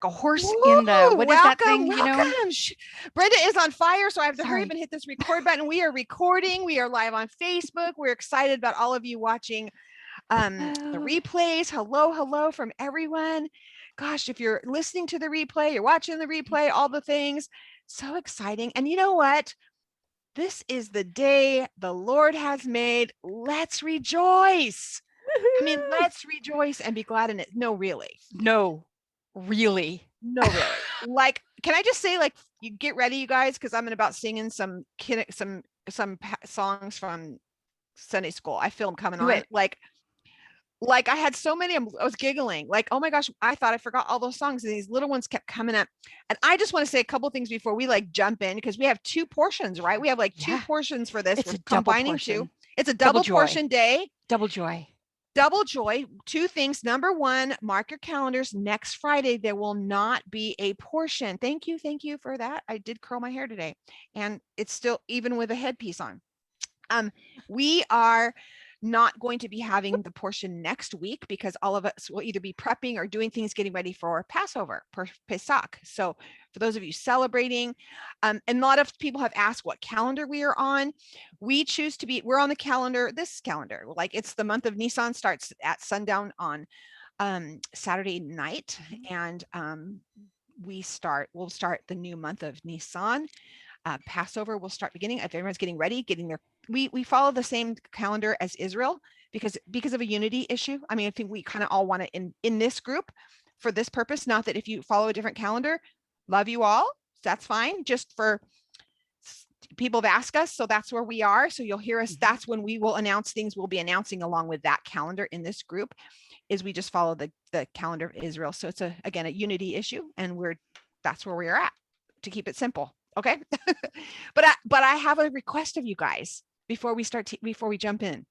a horse Woo! in the, what is that Welcome, thing, you know? welcome. Brenda is on fire, so I have to hurry up Sorry. and hit this record button. We are recording. We are live on Facebook. We're excited about all of you watching the replays. Hello from everyone. Gosh, if you're listening to the replay, you're watching the replay, all the things. So exciting. And you know what? This is the day the Lord has made. Let's rejoice. I mean, let's rejoice and be glad in it. No, really. No, really. No, really. Like, can I just say, like, you get ready, you guys, because I'm about singing some songs from Sunday school. I feel them coming on. Like I had so many, I was giggling, like, oh my gosh, I thought I forgot all those songs, and these little ones kept coming up. And I just want to say a couple things before we like jump in, because we have two portions, right? We have like two portions for this. We're combining two. It's a double portion day. Double joy. Double joy. Two things. Number one, mark your calendars. Next Friday, there will not be a portion. Thank you for that. I did curl my hair today, and it's still even with a headpiece on. We are not going to be having the portion next week because all of us will either be prepping or doing things, getting ready for Passover, Pesach. So for those of you celebrating, and a lot of people have asked what calendar we are on. We choose to be, we're on the calendar, this calendar, like it's the month of Nisan, starts at sundown on Saturday night. And we'll start the new month of Nisan. Passover will start beginning. If everyone's getting ready, getting their, we follow the same calendar as Israel because of a unity issue. I mean, I think we kind of all want it in this group for this purpose. Not that if you follow a different calendar, love you all, that's fine. Just for people have asked us, so that's where we are. So you'll hear us. That's when we will announce things. We'll be announcing along with that calendar in this group. Is we just follow the calendar of Israel. So it's again a unity issue, and that's where we are at to keep it simple. Okay. but I have a request of you guys before we jump in.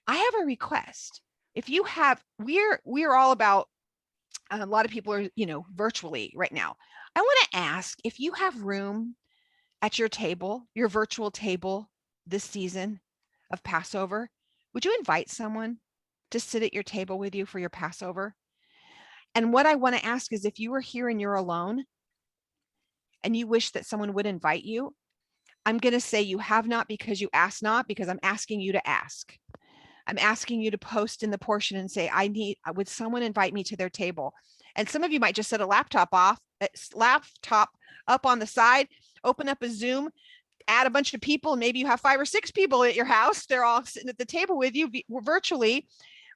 I have a request. If you have, we're all about, a lot of people are, virtually right now. I want to ask if you have room at your table, your virtual table this season of Passover, would you invite someone to sit at your table with you for your Passover? And what I want to ask is, if you are here and you're alone, and you wish that someone would invite you, I'm going to say you have not because you asked not, because I'm asking you to ask. I'm asking you to post in the portion and say, would someone invite me to their table? And some of you might just set a laptop up on the side, open up a Zoom, add a bunch of people. Maybe you have 5 or 6 people at your house. They're all sitting at the table with you virtually.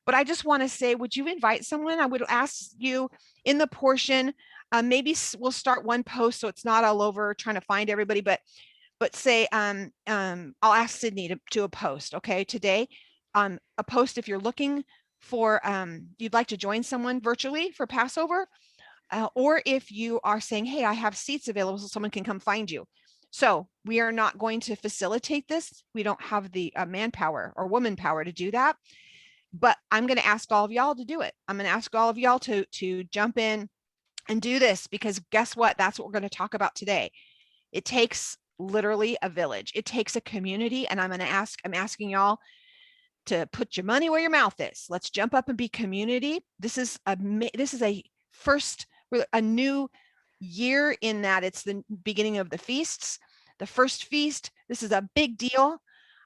But I just want to say, would you invite someone? I would ask you in the portion. Maybe we'll start one post so it's not all over trying to find everybody, but say, I'll ask Sydney to a post, okay, today, a post if you're looking for, you'd like to join someone virtually for Passover, or if you are saying, hey, I have seats available so someone can come find you. So we are not going to facilitate this. We don't have the manpower or woman power to do that, but I'm going to ask all of y'all to do it. I'm going to ask all of y'all to jump in and do this, because guess what? That's what we're going to talk about today. It takes literally a village. It takes a community. And I'm asking y'all to put your money where your mouth is. Let's jump up and be community. This is a new year in that it's the beginning of the feasts, the first feast. This is a big deal.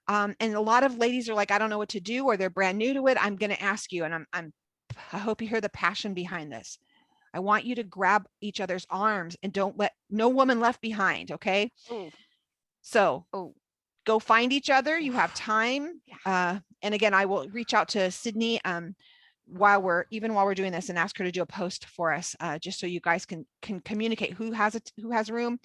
And a lot of ladies are like, I don't know what to do, or they're brand new to it. I'm going to ask you, and I hope you hear the passion behind this. I want you to grab each other's arms and don't let no woman left behind. Okay. So go find each other. You have time. And again, I will reach out to Sydney while we're doing this and ask her to do a post for us, just so you guys can communicate who has room.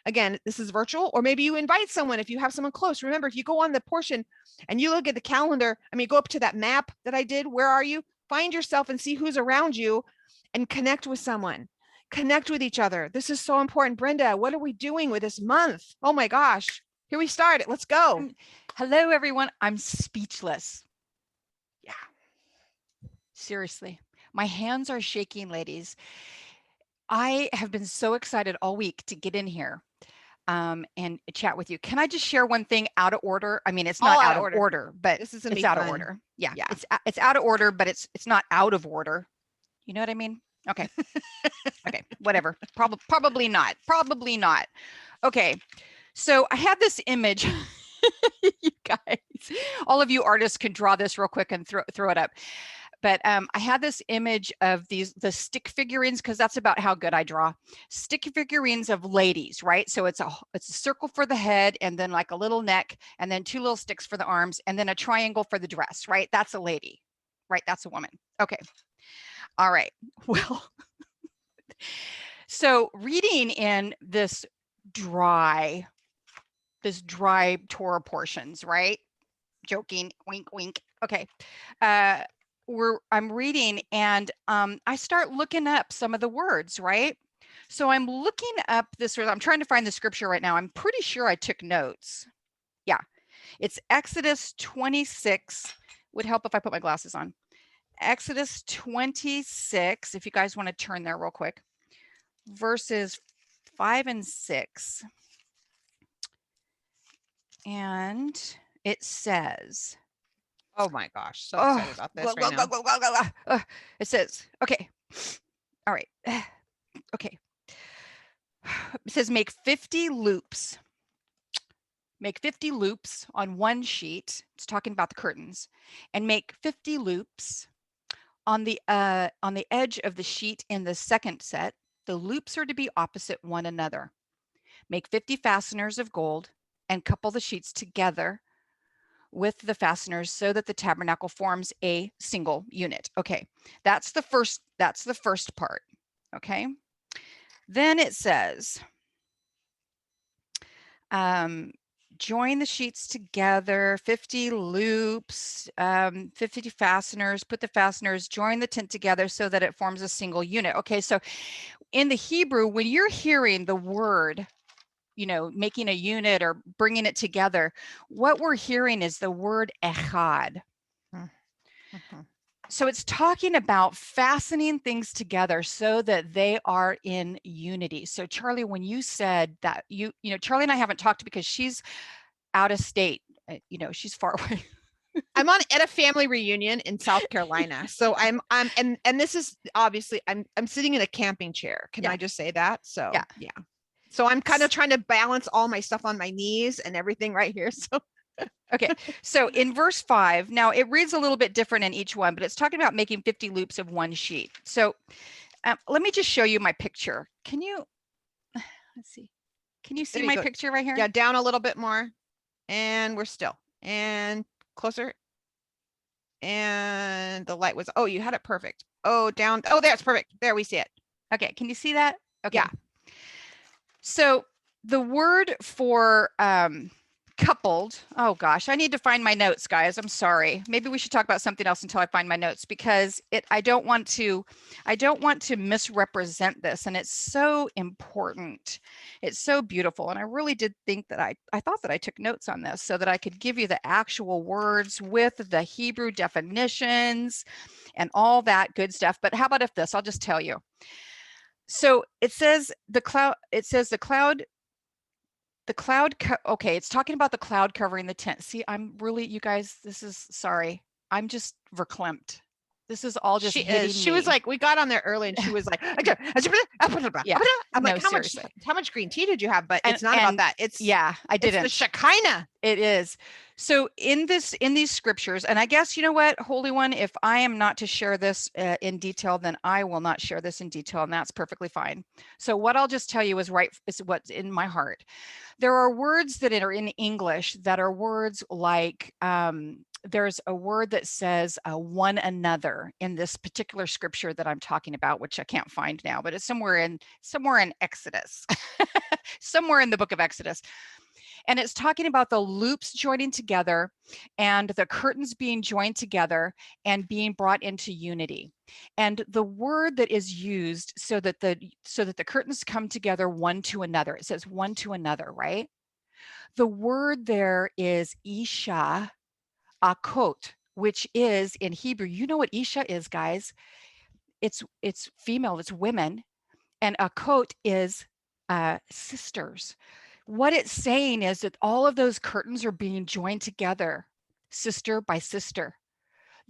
Again, this is virtual, or maybe you invite someone if you have someone close. Remember, if you go on the portion and you look at the calendar, go up to that map that I did, where are you? Find yourself and see who's around you and connect with someone, connect with each other. This is so important. Brenda, what are we doing with this month? Oh my gosh. Here we start it. Let's go. Hello, everyone. I'm speechless. Yeah. Seriously. My hands are shaking, ladies. I have been so excited all week to get in here and chat with you. Can I just share one thing out of order? It's not out of order, but this is it's out of order. Yeah. It's out of order, but it's not out of order. You know what I mean? Okay. whatever. Probably not. Probably not. Okay. So I have this image. You guys, all of you artists can draw this real quick and throw it up. But I had this image of the stick figurines, because that's about how good I draw. Stick figurines of ladies, right? So it's a circle for the head, and then like a little neck, and then 2 little sticks for the arms, and then a triangle for the dress, right? That's a lady, right? That's a woman. Okay. All right. Well, so reading in this dry Torah portions, right? Joking, wink, wink. Okay. I'm reading, and I start looking up some of the words, right? So I'm looking up this word. I'm trying to find the scripture right now. I'm pretty sure I took notes. Yeah, it's Exodus 26. Would help if I put my glasses on. Exodus 26, if you guys want to turn there real quick, verses 5 and 6. And it says, Oh my gosh, so excited about this right now. It says, okay, all right, okay. It says make 50 loops. Make 50 loops on one sheet. It's talking about the curtains, and make 50 loops on the edge of the sheet in the second set. The loops are to be opposite one another. Make 50 fasteners of gold and couple the sheets together with the fasteners so that the tabernacle forms a single unit. Okay, that's the first part. Okay, then it says, join the sheets together, 50 loops, 50 fasteners, put the fasteners, join the tent together so that it forms a single unit. Okay, so in the Hebrew, when you're hearing the word, making a unit or bringing it together, what we're hearing is the word echad. Mm-hmm. So it's talking about fastening things together so that they are in unity. So Charlie, when you said that, Charlie and I haven't talked because she's out of state. She's far away. I'm at a family reunion in South Carolina. So and this is obviously I'm sitting in a camping chair. Can I just say that? So yeah. So I'm kind of trying to balance all my stuff on my knees and everything right here. So okay. So in verse 5, now it reads a little bit different in each one, but it's talking about making 50 loops of one sheet. So let me just show you my picture. Can you, let's see. Can you see my picture right here? Yeah, down a little bit more. And we're still. And closer. And the light was, oh, you had it perfect. Oh, down. Oh, there, it's perfect. There, we see it. Okay. Can you see that? Okay. Yeah. So the word for coupled, oh gosh, I need to find my notes, guys. I'm sorry. Maybe we should talk about something else until I find my notes, because I don't want to misrepresent this, and it's so important. It's so beautiful, and I really did think that I thought that I took notes on this so that I could give you the actual words with the Hebrew definitions and all that good stuff. But how about if this? I'll just tell you. So it says the cloud. Okay, it's talking about the cloud covering the tent. See, I'm really, you guys, sorry. I'm just verklempt. This is all just hitting me. She was like, we got on there early and she was like, yeah. I'm like, how much green tea did you have? But it's not about that. I didn't. It's the Shekinah. It is. So in these scriptures, and I guess, you know what, Holy One, if I am not to share this in detail, then I will not share this in detail, and that's perfectly fine. So what I'll just tell you is what's in my heart. There are words that are in English that are words like, there's a word that says one another in this particular scripture that I'm talking about, which I can't find now, but it's somewhere in Exodus, somewhere in the book of Exodus. And it's talking about the loops joining together and the curtains being joined together and being brought into unity. And the word that is used so that the curtains come together one to another, it says one to another, right? The word there is Isha Akot, which is in Hebrew. You know what Isha is, guys? It's female, it's women. And Akot is sisters. What it's saying is that all of those curtains are being joined together, sister by sister.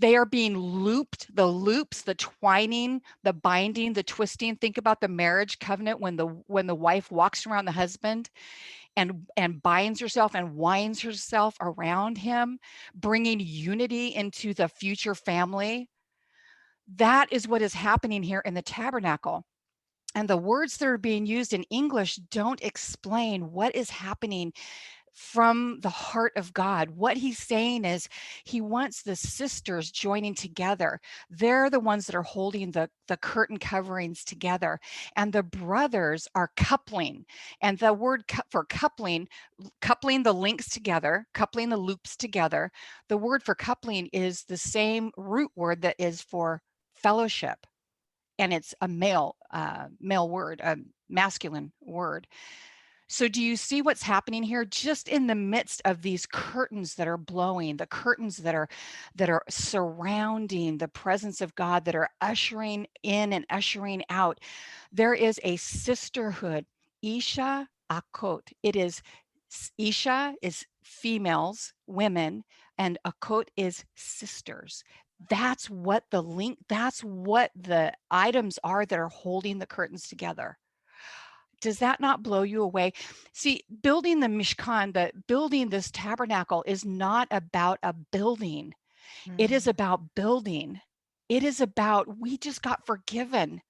They are being looped, the loops, the twining, the binding, the twisting. Think about the marriage covenant when the wife walks around the husband and binds herself and winds herself around him, bringing unity into the future family. That is what is happening here in the tabernacle. And the words that are being used in English don't explain what is happening from the heart of God. What he's saying is he wants the sisters joining together. They're the ones that are holding the curtain coverings together. And the brothers are coupling. And the word for coupling, coupling the links together, coupling the loops together, the word for coupling is the same root word that is for fellowship. And it's a male word, a masculine word. So do you see what's happening here? Just in the midst of these curtains that are blowing, the curtains that are surrounding the presence of God, that are ushering in and ushering out, there is a sisterhood. Isha Akot. It is Isha is females, women, and Akot is sisters. That's what the link, that's what the items are that are holding the curtains together. Does that not blow you away? See, building the Mishkan, building this tabernacle is not about a building. It is Mm. about building. It is about, we just got forgiven.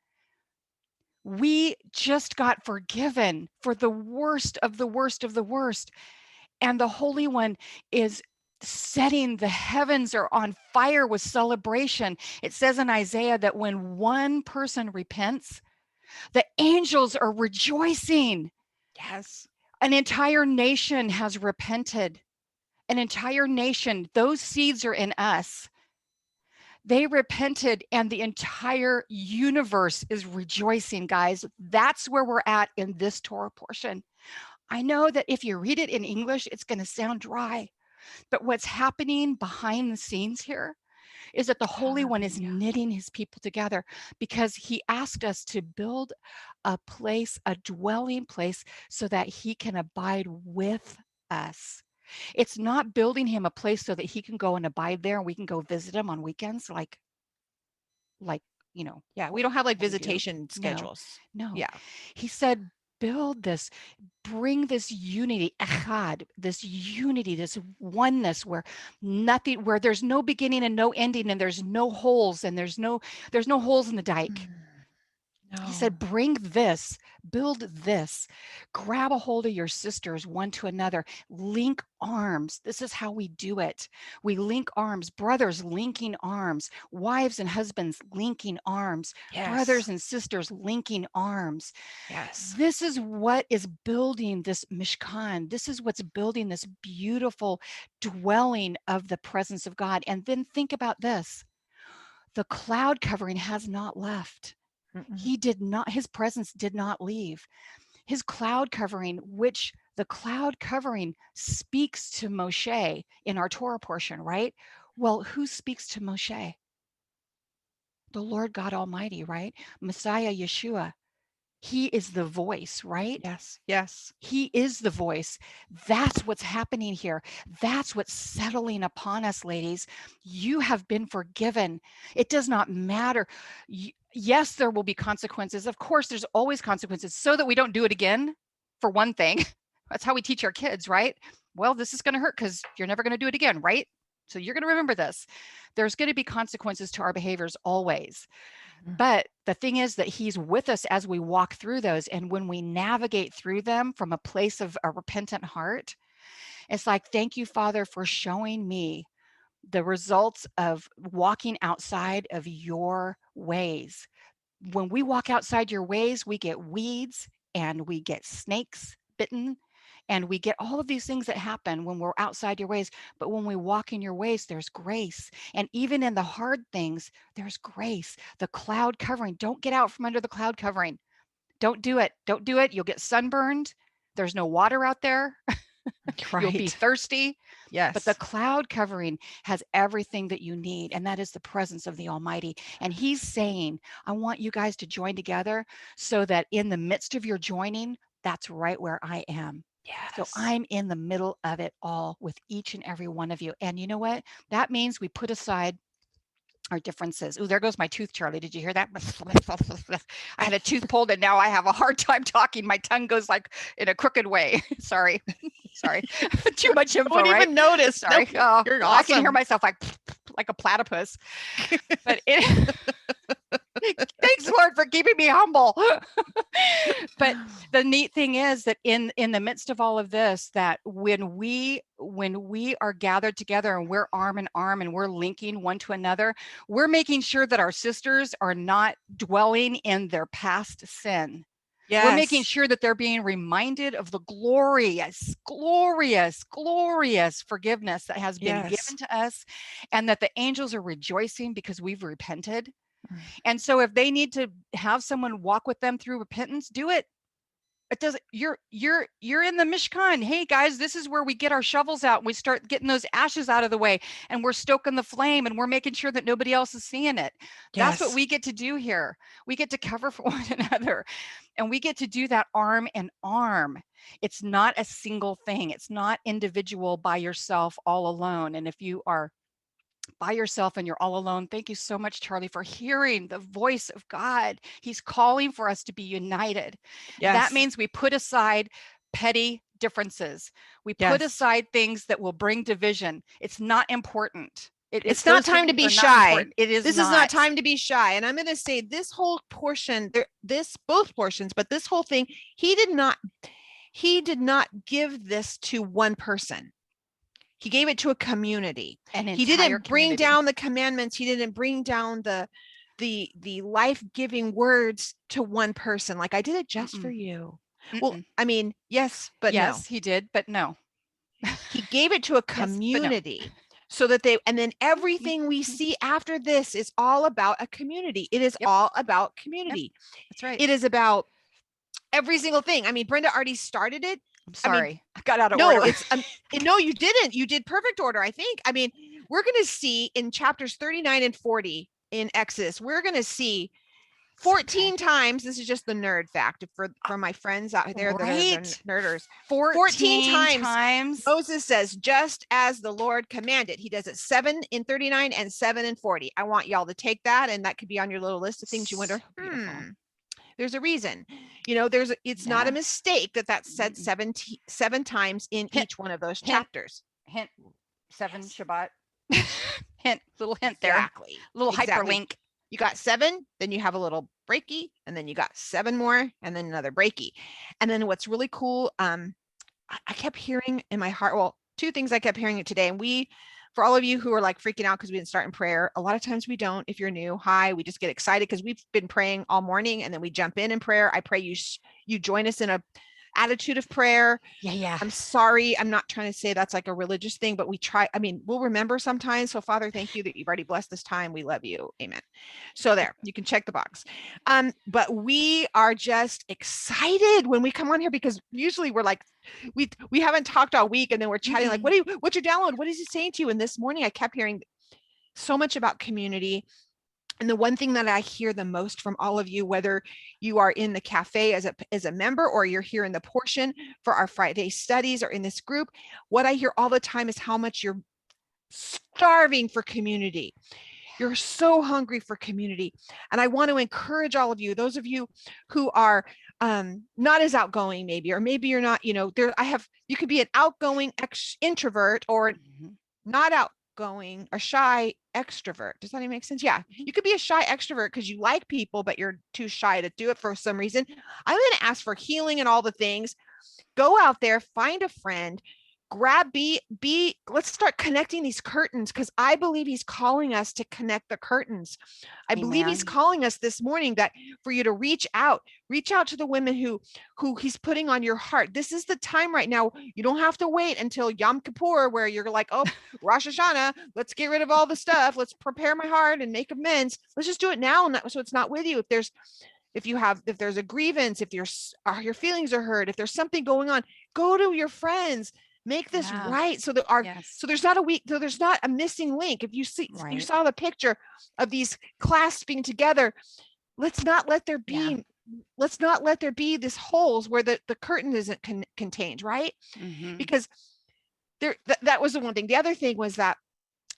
We just got forgiven for the worst of the worst of the worst. And the Holy One is setting, the heavens are on fire with celebration. It says in Isaiah that when one person repents, the angels are rejoicing. Yes. An entire nation has repented. An entire nation, those seeds are in us. They repented, and the entire universe is rejoicing, guys. That's where we're at in this Torah portion. I know that if you read it in English, it's going to sound dry, but what's happening behind the scenes here is that the Holy One is Hallelujah. knitting his people together because he asked us to build a place, a dwelling place, so that he can abide with us. It's not building him a place so that he can go and abide there and we can go visit him on weekends like you know Yeah, we don't have like what we do. visitation No, schedules. no. Yeah. He said, build this, bring this unity, echad, this unity, this oneness where nothing, where there's no beginning and no ending, and there's no holes, and there's no holes in the dike. Mm. He No. said, bring this, build this, grab a hold of your sisters one to another, link arms. This is how we do it. We link arms, brothers linking arms, wives and husbands linking arms, Yes. brothers and sisters linking arms. Yes. This is what is building this Mishkan. This is what's building this beautiful dwelling of the presence of God. And then think about this, the cloud covering has not left. Mm-mm. He did not, his presence did not leave. His cloud covering, which the cloud covering speaks to Moshe in our Torah portion, right? Well, who speaks to Moshe? The Lord God Almighty, right? Messiah Yeshua. He is the voice, right? Yes. Yes. He is the voice. That's what's happening here. That's what's settling upon us, ladies. You have been forgiven. It does not matter. Yes, there will be consequences. Of course, there's always consequences so that we don't do it again, for one thing. That's how we teach our kids, right? Well, this is going to hurt because you're never going to do it again, right? So you're going to remember this. There's going to be consequences to our behaviors always. Mm. But the thing is that he's with us as we walk through those. And when we navigate through them from a place of a repentant heart, it's like, thank you, Father, for showing me the results of walking outside of your ways. When we walk outside your ways, we get weeds and we get snakes bitten and we get all of these things that happen when we're outside your ways. But when we walk in your ways, there's grace. And even in the hard things, there's grace. The cloud covering, don't get out from under the cloud covering. Don't do it. Don't do it. You'll get sunburned. There's no water out there. You'll be Right. thirsty. But the Yes. cloud covering has everything that you need, and that is the presence of the Almighty. And He's saying, I want you guys to join together so that in the midst of your joining, that's right where I am. So Yes. I'm in the middle of it all with each and every one of you. And you know what? That means we put aside our differences. Oh, there goes my tooth, Charlie. Did you hear that? I had a tooth pulled and now I have a hard time talking. My tongue goes like in a crooked way. Sorry. Sorry. Too much info, Wouldn't right? even notice. Sorry. Nope, Oh, you're I can hear awesome. myself like a platypus. But thanks, Lord, for keeping me humble. But the neat thing is that in the midst of all of this, that when we are gathered together and we're arm in arm and we're linking one to another, we're making sure that our sisters are not dwelling in their past sin. Yes. We're making sure that they're being reminded of the glorious, glorious, glorious forgiveness that has been given to us, and that the angels are rejoicing because we've repented. And so if they need to have someone walk with them through repentance, do it. It doesn't, you're in the Mishkan. Hey guys, this is where we get our shovels out and we start getting those ashes out of the way, and we're stoking the flame and we're making sure that nobody else is seeing it. That's what we get to do here. We get to cover for one another, and we get to do that arm in arm. It's not a single thing. It's not individual by yourself all alone. And if you are by yourself and you're all alone, thank you so much, Charlie, for hearing the voice of God. He's calling for us to be united. Yes. That means we put aside petty differences. We put aside things that will bring division. It's not important. It's not time to be shy. It is. This is not time to be shy. And I'm going to say this whole portion, both portions, but this whole thing, he did not give this to one person. He gave it to a community. He didn't bring down the commandments. He didn't bring down the life-giving words to one person. Like, I did it just for you. Well, I mean, yes, but yes, no. he did, but no. He gave it to a community. Yes, so that and then everything we see after this is all about a community. It is all about community. That's right. It is about every single thing. I mean, Brenda already started it. I'm sorry. I got out of order. No, you didn't. You did perfect order, I think. I mean, we're going to see in chapters 39 and 40 in Exodus, we're going to see 14 times. This is just the nerd fact for my friends out there that are nerders. 14 times Moses says, just as the Lord commanded. He does it 7 in 39 and 7 in 40. I want y'all to take that, and that could be on your little list of things you wonder. There's a reason, it's not a mistake that said 7 times in each one of those chapters. Hint, 7 Shabbat. Little hint there. Exactly. Little hyperlink. You got 7, then you have a little breaky, and then you got 7 more, and then another breaky. And then what's really cool, I kept hearing in my heart, well, 2 things I kept hearing it today. And for all of you who are like freaking out because we didn't start in prayer, a lot of times we don't. If you're new, we just get excited because we've been praying all morning, and then we jump in prayer. I pray you join us in a attitude of prayer. Yeah. I'm sorry. I'm not trying to say that's like a religious thing, but we try. I mean, we'll remember sometimes. So Father, thank you that you've already blessed this time. We love you. Amen. So there, you can check the box. But we are just excited when we come on here, because usually we're like, we haven't talked all week, and then we're chatting like, what's your download? What is he saying to you? And this morning I kept hearing so much about community. And the one thing that I hear the most from all of you, whether you are in the cafe as a member, or you're here in the portion for our Friday studies, or in this group, what I hear all the time is how much you're starving for community. You're so hungry for community. And I want to encourage all of you, those of you who are not as outgoing, maybe, or maybe you're not, you could be an outgoing introvert, or not outgoing, a shy extrovert. Does that even make sense? Yeah. You could be a shy extrovert because you like people, but you're too shy to do it for some reason. I'm going to ask for healing and all the things. Go out there, find a friend, let's start connecting these curtains, because I believe he's calling us to connect the curtains. I believe he's calling us this morning that for you to reach out to the women who he's putting on your heart. This is the time right now. You don't have to wait until Yom Kippur, where you're like, oh, Rosh Hashanah, let's get rid of all the stuff. Let's prepare my heart and make amends. Let's just do it now. And so it's not with you. If there's a grievance, if your feelings are hurt, if there's something going on, go to your friends. Make this right, so that so there's not a missing link. If you you saw the picture of these clasping together, let's not let there be this holes where the curtain isn't contained, right? Because that was the one thing. The other thing was that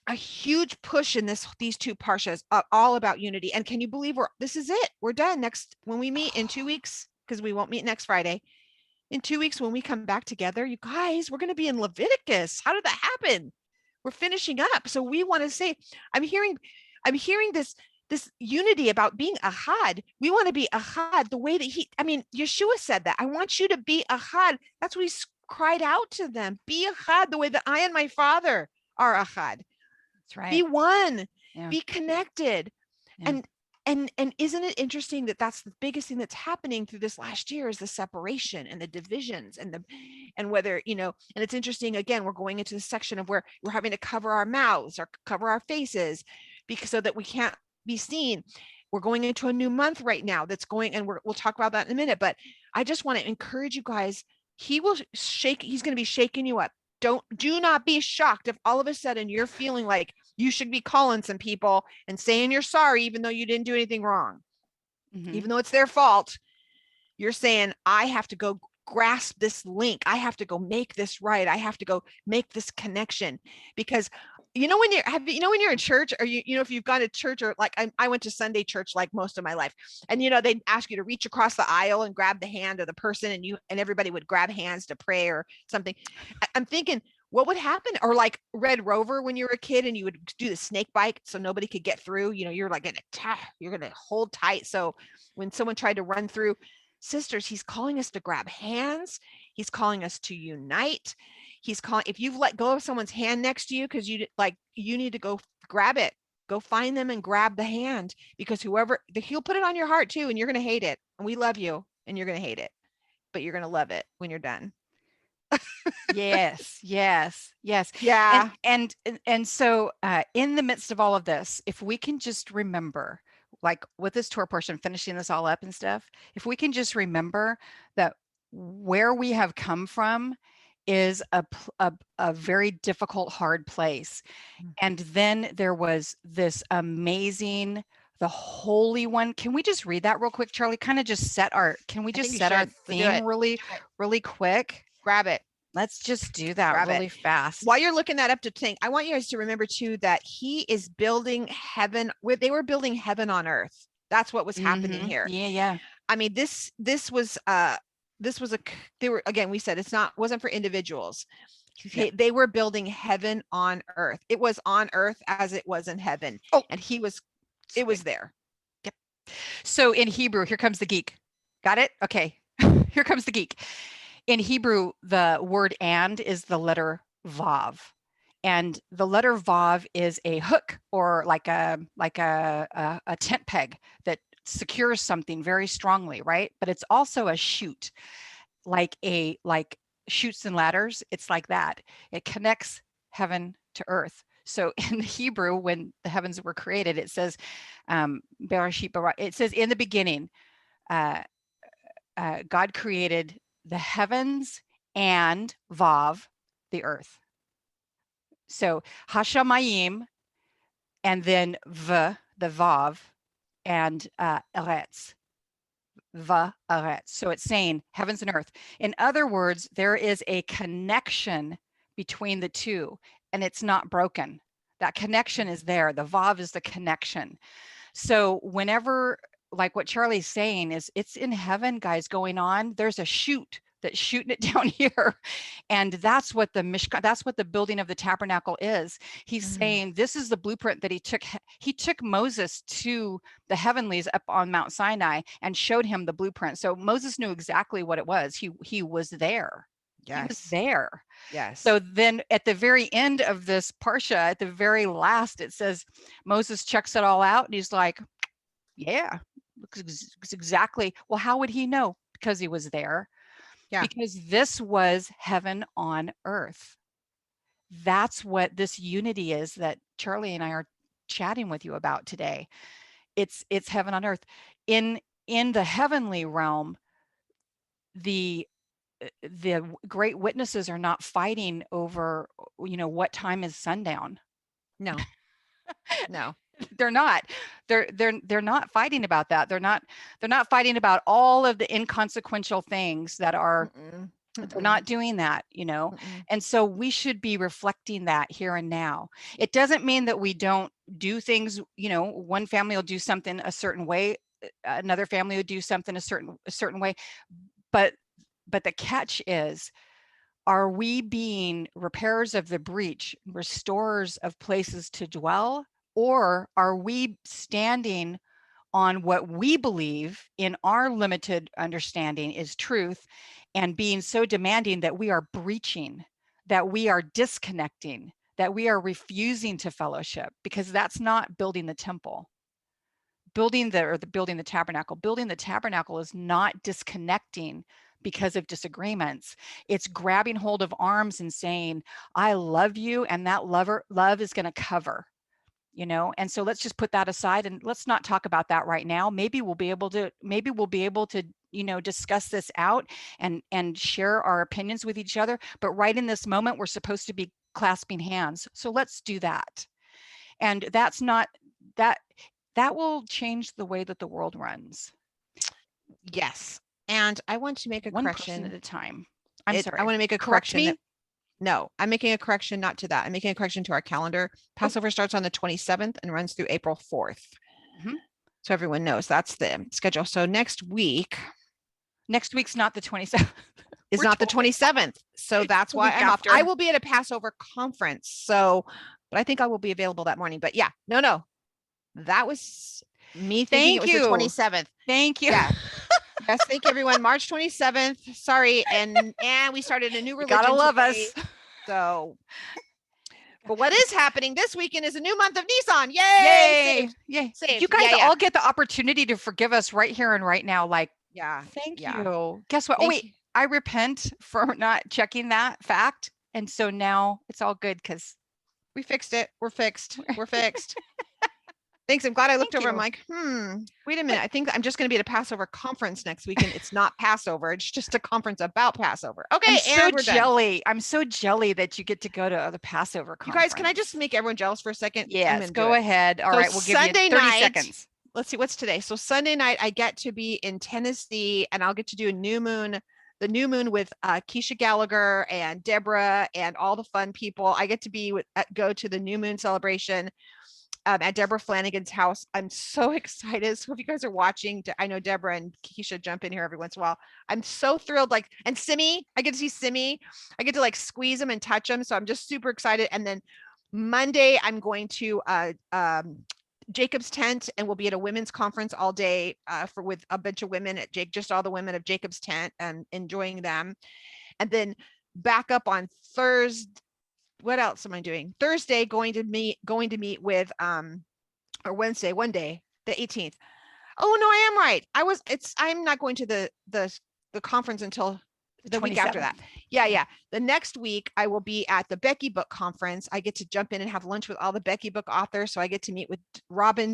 a huge push in these two parshas, all about unity. And can you believe this is it? We're done next when we meet in 2 weeks, because we won't meet next Friday. In 2 weeks, when we come back together, you guys, we're going to be in Leviticus. How did that happen? We're finishing up. So we want to say, I'm hearing this unity about being ahad. We want to be ahad the way that Yeshua said that. I want you to be ahad. That's what he cried out to them. Be ahad the way that I and my Father are ahad. That's right. Be one. Yeah. Be connected. Yeah. And isn't it interesting that that's the biggest thing that's happening through this last year is the separation and the divisions and whether, and it's interesting, again, we're going into the section of where we're having to cover our mouths or cover our faces because so that we can't be seen. We're going into a new month right now that's going, and we'll talk about that in a minute, but I just want to encourage you guys. He's going to be shaking you up. Do not be shocked if all of a sudden you're feeling like you should be calling some people and saying you're sorry, even though you didn't do anything wrong, even though it's their fault. You're saying, I have to go grasp this link. I have to go make this right. I have to go make this connection, because when you're in church, or if you've gone to church, or like I went to Sunday church like most of my life, and they'd ask you to reach across the aisle and grab the hand of the person, and everybody would grab hands to pray or something. I'm thinking, what would happen? Or like Red Rover when you were a kid and you would do the snake bite so nobody could get through. You're like you're gonna hold tight. So when someone tried to run through, sisters, he's calling us to grab hands. He's calling us to unite. He's calling, if you've let go of someone's hand next to you, because you need to go grab it, go find them and grab the hand, because he'll put it on your heart too, and you're going to hate it. And we love you, and you're going to hate it, but you're going to love it when you're done. Yes. Yeah. And so in the midst of all of this, if we can just remember, like with this tour portion, finishing this all up and stuff, if we can just remember that where we have come from is a very difficult, hard place. And then there was this amazing, the Holy One. Can we just read that real quick, Charlie? Kind of just set our theme really quick? Grab it. Let's just do that really fast. While you're looking that up to think, I want you guys to remember too that he is building heaven. They were building heaven on earth. That's what was happening here. Yeah. I mean, this was they were, again, we said wasn't for individuals. They were building heaven on earth. It was on earth as it was in heaven. And it was there. Yep. So in Hebrew, here comes the geek. Got it? Okay. Here comes the geek. In Hebrew, the word "and" is the letter Vav. And the letter Vav is a hook, or like a tent peg that secures something very strongly, right? But it's also a chute, like chutes and ladders. It's like that. It connects heaven to earth. So in Hebrew, when the heavens were created, it says, Bereshit bara. It says, in the beginning, God created the heavens and Vav, the earth. So Hashamayim, and then the Vav, and Eretz, Eretz. So it's saying heavens and earth. In other words, there is a connection between the two, and it's not broken. That connection is there. The Vav is the connection. So whenever, like what Charlie's saying is, it's in heaven, guys, going on. There's a chute that's shooting it down here. And that's what the Mishkan, that's what the building of the tabernacle is. He's saying this is the blueprint that he took. He took Moses to the heavenlies up on Mount Sinai and showed him the blueprint. So Moses knew exactly what it was. He was there. Yes. He was there. Yes. So then at the very end of this Parsha, at the very last, it says Moses checks it all out and he's like, yeah, it's exactly. Well, how would he know? Because he was there. Yeah. Because this was heaven on earth. That's what this unity is that Charlie and I are chatting with you about today. It's heaven on earth. In the heavenly realm, the great witnesses are not fighting over, what time is sundown. No. They're not. They're not fighting about that. They're not fighting about all of the inconsequential things that are They're Mm-mm. not doing that, Mm-mm. and so we should be reflecting that here and now. It doesn't mean that we don't do things, one family will do something a certain way, another family would do something a certain way, but the catch is, are we being repairers of the breach, restorers of places to dwell, or are we standing on what we believe in our limited understanding is truth, and being so demanding that we are breaching, that we are disconnecting, that we are refusing to fellowship? Because that's not building the temple. Building the tabernacle. Building the tabernacle is not disconnecting because of disagreements. It's grabbing hold of arms and saying, I love you, and that love is going to cover. And so let's just put that aside and let's not talk about that right now. Maybe we'll be able to discuss this out and share our opinions with each other, but right in this moment we're supposed to be clasping hands. So let's do that. And that's not that that will change the way that the world runs. Yes. And I want to make a One person at correction. a time. I I'm sorry. want to make a Correct correction that me. no, I'm making a correction, not to that. I'm making a correction to our calendar. Oh, Passover starts on the 27th and runs through April 4th. mhm. So everyone knows that's the schedule. So next week Next week's not the 27th. is We're not the totally 27th. So that's the why week I'm off. after. I will be at a Passover conference. So, but I think I will be available that morning. But yeah, no. That was me thinking it Thank was the you. 27th. Thank you. Yeah. Yes, thank you everyone. March 27th. Sorry. And we started a new You gotta religion love today. us. So, but what is happening this weekend is a new month of Nissan. Yay! Yay. Saved. Yay. Saved. You guys Yeah. all get the opportunity to forgive us right here and right now. Like, Yeah. thank Yeah. you. Guess what? Oh, Thank wait. you. I repent for not checking that fact. And so now it's all good because We fixed it. We're fixed. We're fixed. Thanks. I'm glad I looked thank over. I'm you. like, wait a minute. But I think I'm just going to be at a Passover conference next weekend. It's not Passover. It's just a conference about Passover. Okay. And we're done. I'm so jelly that you get to go to the Passover You conference. guys, can I just make everyone jealous for a second? I'm Yes, going to do go it. ahead. All So right, we'll give you Sunday 30 night, seconds. let's see, what's today? So Sunday night, I get to be in Tennessee and I'll get to do the new moon with Keisha Gallagher and Deborah and all the fun people. I get to go to the new moon celebration at Deborah Flanagan's house. I'm so excited. So if you guys are watching, I know Deborah and Keisha jump in here every once in a while. I'm so thrilled. Like, and Simi, I get to see Simi. I get to like squeeze him and touch him. So I'm just super excited. And then Monday, I'm going to Jacob's Tent, and we'll be at a women's conference all day with a bunch of women at just all the women of Jacob's Tent and enjoying them. And then back up on Thursday. What else am I doing? Thursday, going to meet with or Wednesday, one day, the 18th. Oh no, I am right. I'm not going to the conference until the week after that. Yeah. The next week I will be at the Becky Book Conference. I get to jump in and have lunch with all the Becky Book authors. So I get to meet with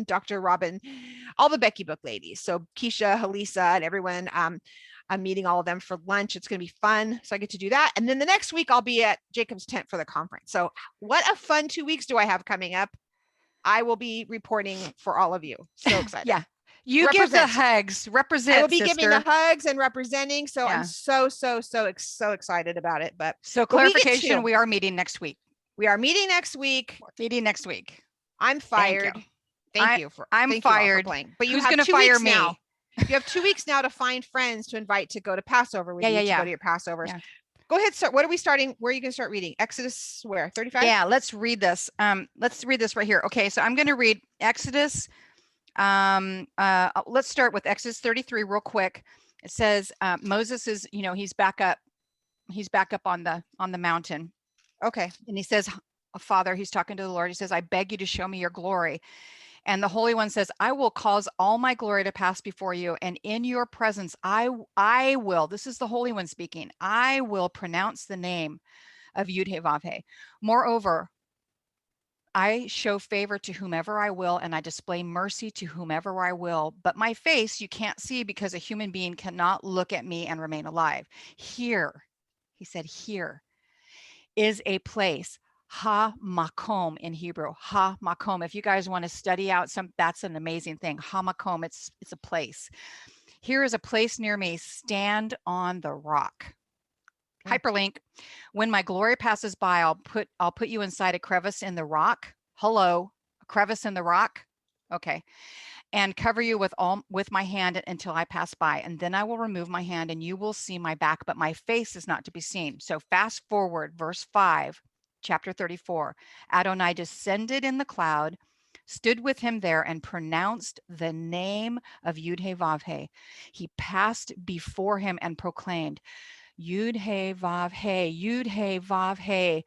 Dr. Robin, all the Becky Book ladies. So Keisha, Halisa, and everyone. I'm meeting all of them for lunch. It's going to be fun. So I get to do that. And then the next week I'll be at Jacob's Tent for the conference. So what a fun 2 weeks do I have coming up. I will be reporting for all of you. So excited. Yeah. You give the hugs, represent. I will be sister. giving the hugs and representing. So yeah. I'm so excited about it. But so clarification, we are meeting next week. We are meeting next week. I'm fired. Thank you for playing. But who's going to fire me now? You have 2 weeks now to find friends to invite to go to Passover with you to go to your Passovers. Yeah. Go ahead, start. What are we starting? Where are you going to start reading? Exodus where? 35? Yeah, let's read this. Let's read this right here. Okay, so I'm going to read Exodus. Let's start with Exodus 33 real quick. It says Moses is, he's back up on the mountain. Okay. And he says, Father, he's talking to the Lord. He says, I beg you to show me your glory. And the Holy One says, I will cause all my glory to pass before you. And in your presence, I will, this is the Holy One speaking, I will pronounce the name of Yud-Heh-Vav-Heh. Moreover, I show favor to whomever I will, and I display mercy to whomever I will. But my face you can't see because a human being cannot look at me and remain alive. Here, he said, here is a place. Ha-makom in Hebrew, ha-makom. If you guys want to study out that's an amazing thing. Ha-makom, it's a place. Here is a place near me. Stand on the rock. Okay. Hyperlink. When my glory passes by, I'll put you inside a crevice in the rock. Hello, a crevice in the rock. Okay. And cover you with my hand until I pass by. And then I will remove my hand and you will see my back, but my face is not to be seen. So fast forward, verse 5, chapter 34. Adonai descended in the cloud, stood with him there, and pronounced the name of Yud-Heh-Vav-Heh. He passed before him and proclaimed, Yud-Heh-Vav-Heh, Yud-Heh-Vav-Heh.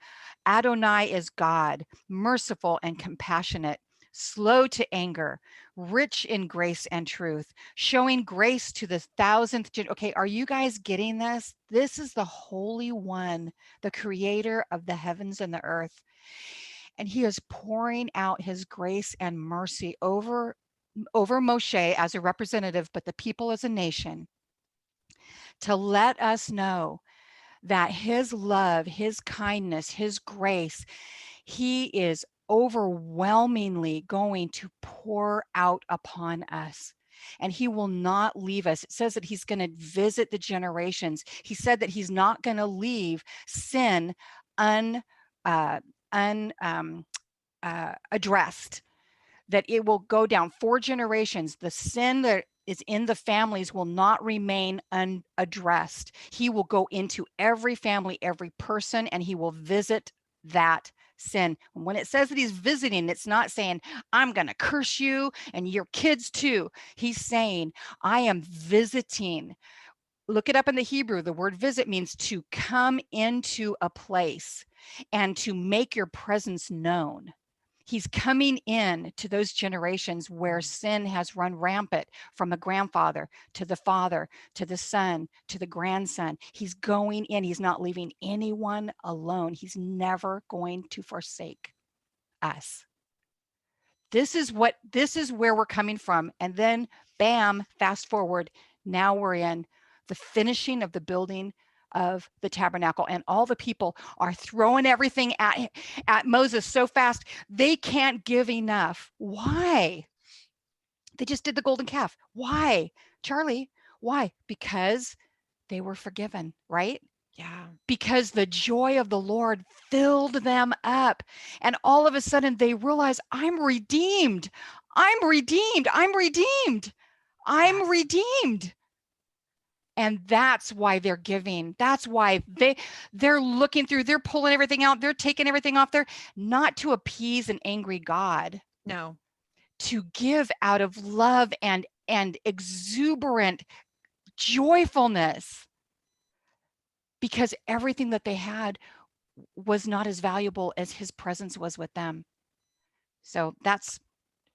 Adonai is God, merciful and compassionate, slow to anger, rich in grace and truth, showing grace to the thousandth generation. Okay, are you guys getting this? This is the Holy One, the creator of the heavens and the earth. And he is pouring out his grace and mercy over Moshe as a representative, but the people as a nation, to let us know that his love, his kindness, his grace, he is overwhelmingly going to pour out upon us. And he will not leave us. It says that he's going to visit the generations. He said that he's not going to leave sin unaddressed, that it will go down 4 generations. The sin that is in the families will not remain unaddressed. He will go into every family, every person, and he will visit that sin. When it says that he's visiting, it's not saying, I'm going to curse you and your kids too. He's saying, I am visiting. Look it up in the Hebrew. The word visit means to come into a place and to make your presence known. He's coming in to those generations where sin has run rampant, from the grandfather to the father, to the son, to the grandson. He's going in. He's not leaving anyone alone. He's never going to forsake us. This is where we're coming from. And then bam, fast forward. Now we're in the finishing of the building of the tabernacle, and all the people are throwing everything at Moses so fast they can't give enough. Why? They just did the golden calf. Why, Charlie? Why? Because they were forgiven, right? Yeah. Because the joy of the Lord filled them up, and all of a sudden they realize, I'm redeemed. I'm redeemed. I'm redeemed. I'm Yes. redeemed. And that's why they're giving. That's why they're looking through, they're pulling everything out, they're taking everything off there, not to appease an angry God, No. to give out of love and exuberant joyfulness, because everything that they had was not as valuable as his presence was with them. So that's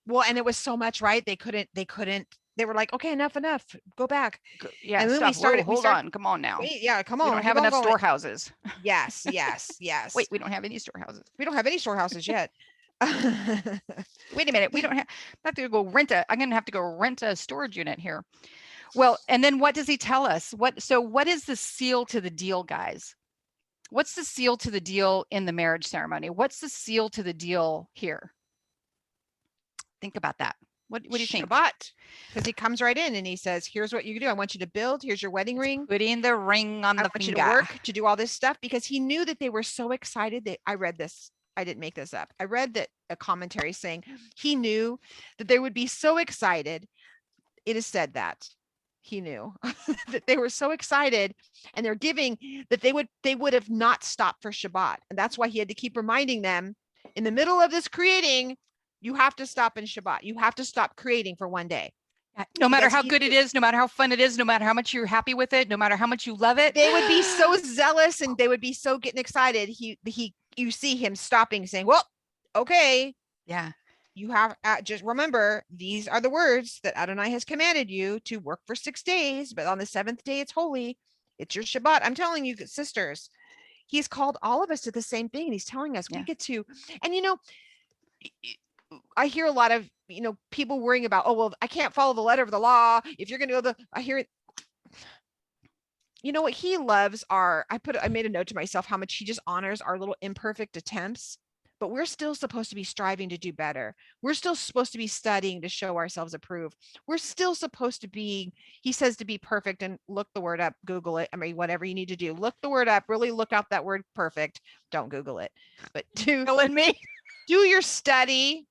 Well, and it was so much, right? They were like, okay, enough, go back. yeah, And then we stop. started, Hold on. Come on now. wait, yeah, come We on, don't keep have on enough going. storehouses. Yes, yes, yes. Wait, we don't have any storehouses. We don't have any storehouses yet. Wait a minute. We don't have, I have to go rent I'm going to have to go rent a storage unit here. Well, and then what does he tell us? What is the seal to the deal, guys? What's the seal to the deal in the marriage ceremony? What's the seal to the deal here? Think about that. What do you think? Shabbat. Because he comes right in and he says, here's what you do. I want you to build. Here's your wedding ring. Putting the ring on I the want finger. you to work to do all this stuff, because he knew that they were so excited that I read this. I didn't make this up. I read that a commentary saying he knew that they would be so excited. It is said that he knew that they were so excited and they're giving that they would have not stopped for Shabbat. And that's why he had to keep reminding them, in the middle of this creating, you have to stop in Shabbat. You have to stop creating for one day. No matter how good it is, no matter how fun it is, no matter how much you're happy with it, no matter how much you love it, they would be so zealous and they would be so getting excited. You see him stopping, saying, well, okay. Yeah. You have just remember, these are the words that Adonai has commanded you to work for 6 days, but on the 7th day, it's holy. It's your Shabbat. I'm telling you, sisters, he's called all of us to the same thing. And he's telling us we get to, and I hear a lot of, people worrying about, oh, well, I can't follow the letter of the law. If you're going to go I hear it. You know what? He loves I made a note to myself how much he just honors our little imperfect attempts, but we're still supposed to be striving to do better. We're still supposed to be studying to show ourselves approved. We're still supposed to be, he says, to be perfect. And look the word up, Google it. I mean, whatever you need to do, look the word up, really look up that word perfect. Don't Google it, but Killing me. do your study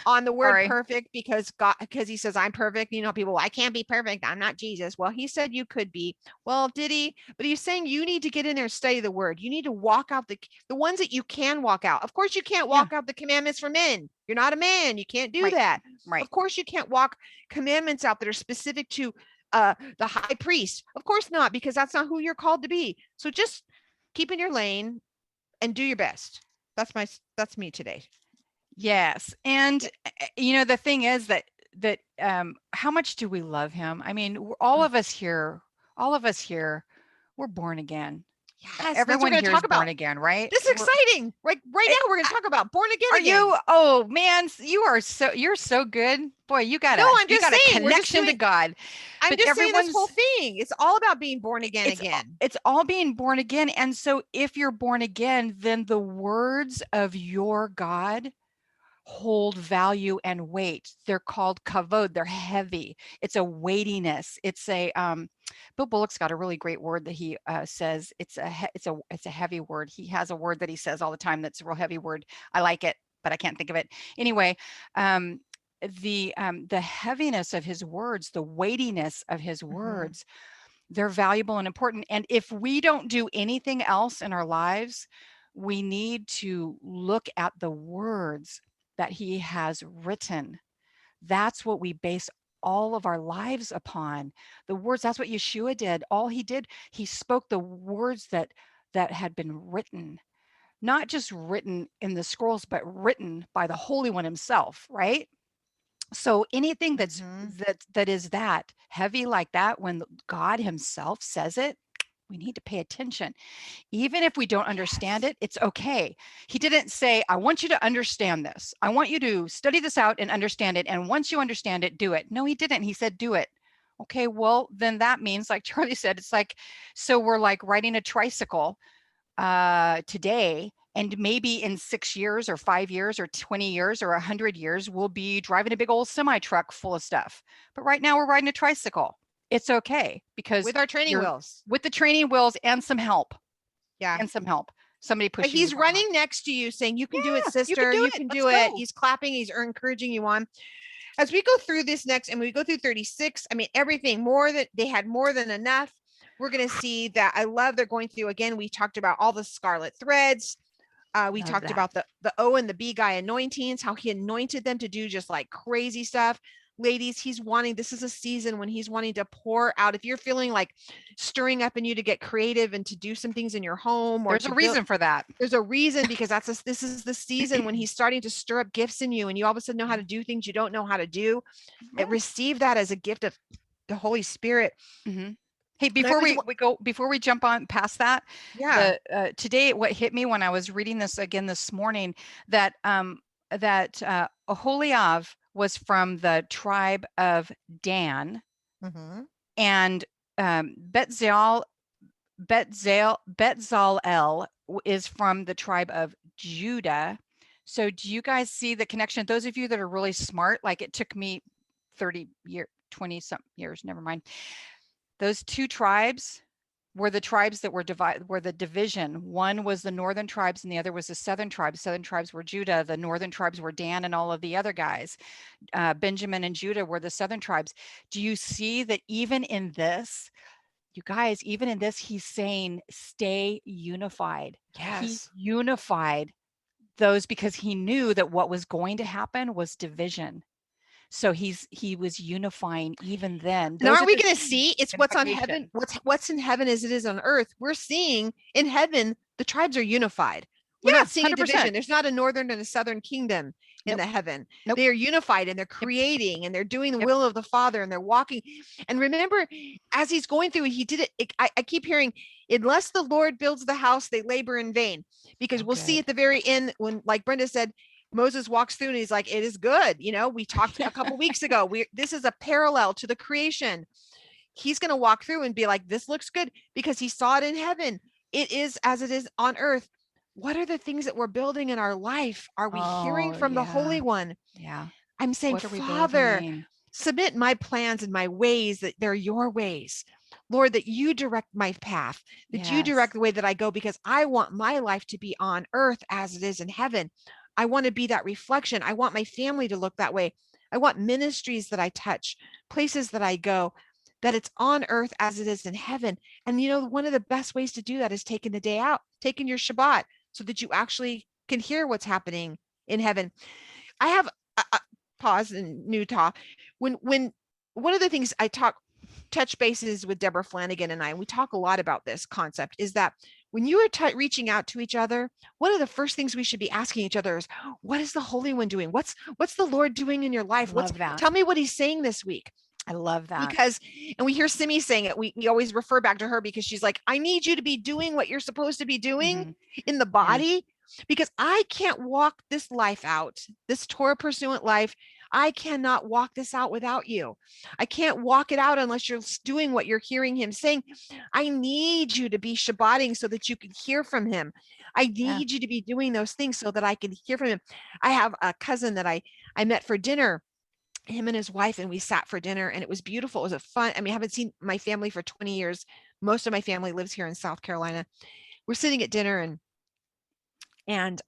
on the word Sorry. perfect, because God, because he says, I'm perfect. You know, people, I can't be perfect. I'm not Jesus. Well, he said you could be. Well, did he? But he's saying you need to get in there and study the word. You need to walk out the ones that you can walk out. Of course, you can't Yeah. walk out the commandments for men. You're not a man. You can't do Right. that. Right. Of course, you can't walk commandments out that are specific to the high priest. Of course not, because that's not who you're called to be. So just keep in your lane and do your best. That's me today. Yes. And you know, the thing is that how much do we love him? I mean, all of us here, we're born again. Yes, that's what we're Everyone going to here is talk about. born again, right? This is exciting. Right Eh, now, we're going to talk about born again Are again. you? Oh man, you're so good. Boy, you got No, I'm you just got a saying, we're just connection to doing, God. I'm But just saying this whole everyone's thing. It's all about being born again again. it's all being born again. And so if you're born again, then the words of your God hold value and weight. They're called kavod. They're heavy. It's a weightiness. It's a Bill Bullock's got a really great word that he says. It's a heavy word. He has a word that he says all the time that's a real heavy word. I like it, but I can't think of it. Anyway, the heaviness of his words, the weightiness of his words, they're valuable and important. And if we don't do anything else in our lives, we need to look at the words that he has written. That's what we base all of our lives upon. The words, that's what Yeshua did. All he did, he spoke the words that had been written, not just written in the scrolls, but written by the Holy One himself, right? So anything that is that heavy like that, when God himself says it, we need to pay attention. Even if we don't understand it, it's okay. He didn't say, I want you to understand this. I want you to study this out and understand it. And once you understand it, do it. No, he didn't. He said, do it. Okay, well, then that means, like Charlie said, it's like, so we're like riding a tricycle today, and maybe in 6 years or 5 years or 20 years or 100 years, we'll be driving a big old semi truck full of stuff. But right now we're riding a tricycle. It's okay, because With our training wheels. with the training wheels and some help. Yeah. And some help. Somebody But pushing he's you. running next to you saying, you can do it, Yeah, sister. You can do it. Go. He's clapping. He's encouraging you on. As we go through this next, and we go through 36, I mean, everything more that they had more than enough. We're going to see that. I love they're going through again. We talked about all the scarlet threads. We Love talked that. about the O and the B guy anointings, how he anointed them to do just like crazy stuff. Ladies, this is a season when he's wanting to pour out. If you're feeling like stirring up in you to get creative and to do some things in your home, or There's a reason for that. there's a reason, because this is the season when he's starting to stir up gifts in you, and you all of a sudden know how to do things you don't know how to do. Yeah. Receive that as a gift of the Holy Spirit. Mm-hmm. Hey, before we jump on past that, yeah, today what hit me when I was reading this again this morning, that Oholiav was from the tribe of Dan, and Betzalel is from the tribe of Judah. So do you guys see the connection? Those of you that are really smart, like it took me 20 something years, never mind. Those two tribes were the tribes that were the division. One was the northern tribes and the other was the southern tribes. Southern tribes were Judah. The northern tribes were Dan and all of the other guys. Benjamin and Judah were the southern tribes. Do you see that even in this, you guys, even in this, he's saying, stay unified. yes. He unified those because he knew that what was going to happen was division. So he was unifying even then. And aren't we going to see it's what's on heaven? What's in heaven as it is on earth? We're seeing in heaven, the tribes are unified. We're not seeing 100%. Division. There's not a northern and a southern kingdom in the heaven. They are unified, and they're creating, and they're doing the will of the Father, and they're walking. And remember, as he's going through, he did it. I keep hearing, unless the Lord builds the house, they labor in vain. Because we'll see at the very end, when, like Brenda said, Moses walks through and he's like, it is good. You know, we talked a couple weeks ago. This is a parallel to the creation. He's going to walk through and be like, this looks good, because he saw it in heaven. It is as it is on earth. What are the things that we're building in our life? Are we hearing Oh, from the Holy yeah. One? Yeah. I'm saying, What are we Father, building? submit my plans and my ways that they're your ways. Lord, that you direct my path, that you direct Yes. the way that I go, because I want my life to be on earth as it is in heaven. I want to be that reflection. I want my family to look that way. I want ministries that I touch, places that I go, that it's on earth as it is in heaven. And one of the best ways to do that is taking the day out, taking your Shabbat, so that you actually can hear what's happening in heaven. I have a pause and new talk. When one of the things I touch bases with Deborah Flanagan and we talk a lot about this concept, is that when you are reaching out to each other, one of the first things we should be asking each other is, what is the Holy One doing? What's the Lord doing in your I life? love that. Tell me what he's saying this week. I love that. Because, and we hear Simi saying it, we always refer back to her, because she's like, I need you to be doing what you're supposed to be doing Mhm. in the Yeah. body, because I can't walk this life out, this Torah pursuant life. I cannot walk this out without you. I can't walk it out unless you're doing what you're hearing him saying. I need you to be Shabbating so that you can hear from him. I Yeah. need you to be doing those things so that I can hear from him. I have a cousin that I met for dinner, him and his wife, and we sat for dinner, and it was beautiful. It was a fun, I mean, I haven't seen my family for 20 years. Most of my family lives here in South Carolina. We're sitting at dinner, and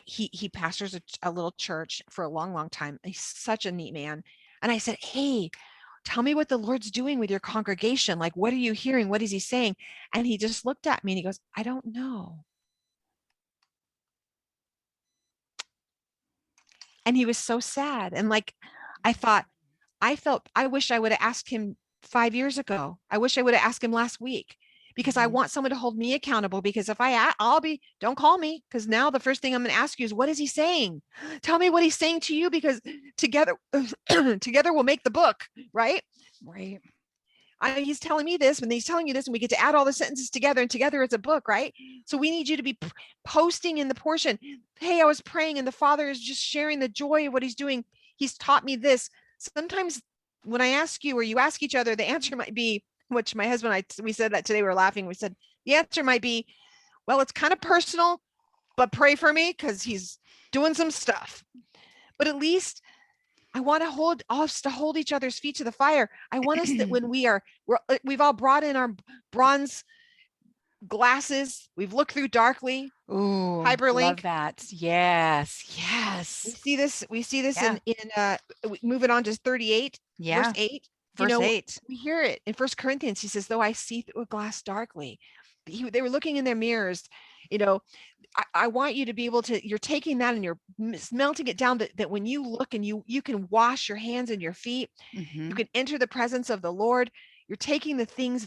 he pastors a little church for a long, long time. He's such a neat man. And I said, hey, tell me what the Lord's doing with your congregation. Like, what are you hearing? What is he saying? And he just looked at me and he goes, I don't know. And he was so sad. And like, I thought, I wish I would have asked him 5 years ago. I wish I would have asked him last week, because I Mhm. want someone to hold me accountable. Because if I'll be, don't call me, because now the first thing I'm going to ask you is, what is he saying? Tell me what he's saying to you, because together, together we'll make the book, right? Right. He's telling me this, when he's telling you this, and we get to add all the sentences together, and together it's a book, right? So we need you to be posting in the portion. Hey, I was praying, and the Father is just sharing the joy of what he's doing. He's taught me this. Sometimes when I ask you, or you ask each other, the answer might be, which my husband and we said that today, we were laughing. We said, the answer might be, well, it's kind of personal, but pray for me because he's doing some stuff. But at least I want to hold us to hold each other's feet to the fire. I want us that when we've all brought in our bronze glasses, we've looked through darkly, Ooh, love hyperlink. that. Yes. We Yes. see this, Yeah. in moving on to 38, verse Yeah. 8. Verse 8. We hear it in First Corinthians. He says, though I see through a glass darkly. They were looking in their mirrors. You know, I want you to be able to, you're taking that and you're melting it down, that when you look and you can wash your hands and your feet, you Mhm. can enter the presence of the Lord. You're taking the things,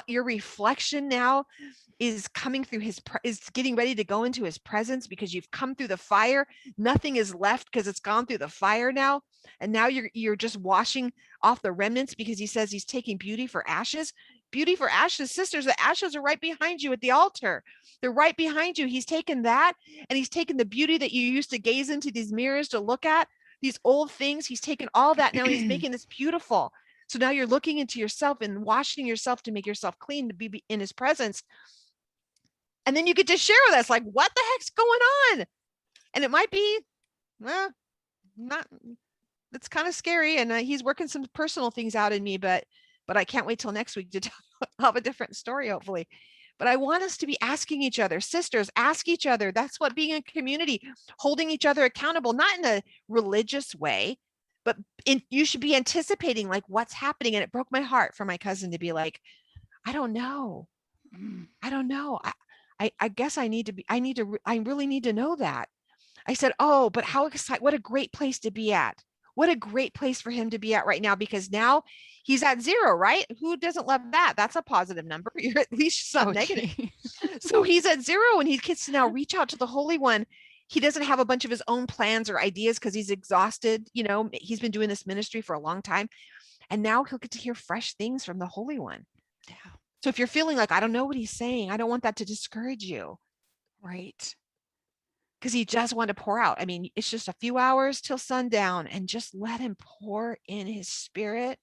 your reflection now is coming through is getting ready to go into his presence, because you've come through the fire. Nothing is left because it's gone through the fire now. And now you're just washing off the remnants, because he says he's taking beauty for ashes. Beauty for ashes, sisters, the ashes are right behind you at the altar. They're right behind you. He's taken that, and he's taken the beauty that you used to gaze into these mirrors to look at, these old things. He's taken all that now. He's making this beautiful. So now you're looking into yourself and washing yourself to make yourself clean, to be in his presence. And then you get to share with us, like, what the heck's going on? And it might be, well, not, it's kind of scary. And he's working some personal things out in me, but I can't wait till next week to have a different story, hopefully. But I want us to be asking each other, sisters, ask each other. That's what being a community, holding each other accountable, not in a religious way, but you should be anticipating, like, what's happening. And it broke my heart for my cousin to be like, I don't know. Mm. I don't know. I guess I really need to know that. I said, oh, but how excited, what a great place to be at. What a great place for him to be at right now, because now he's at 0, right? Who doesn't love that? That's a positive number. You're at least something Oh, negative. gee. So he's at 0, and he gets to now reach out to the Holy One. He doesn't have a bunch of his own plans or ideas because he's exhausted. He's been doing this ministry for a long time. And now he'll get to hear fresh things from the Holy One. Yeah. So if you're feeling like, I don't know what he's saying, I don't want that to discourage you, Right. because he just wanted to pour out. I mean, it's just a few hours till sundown, and just let him pour in his spirit.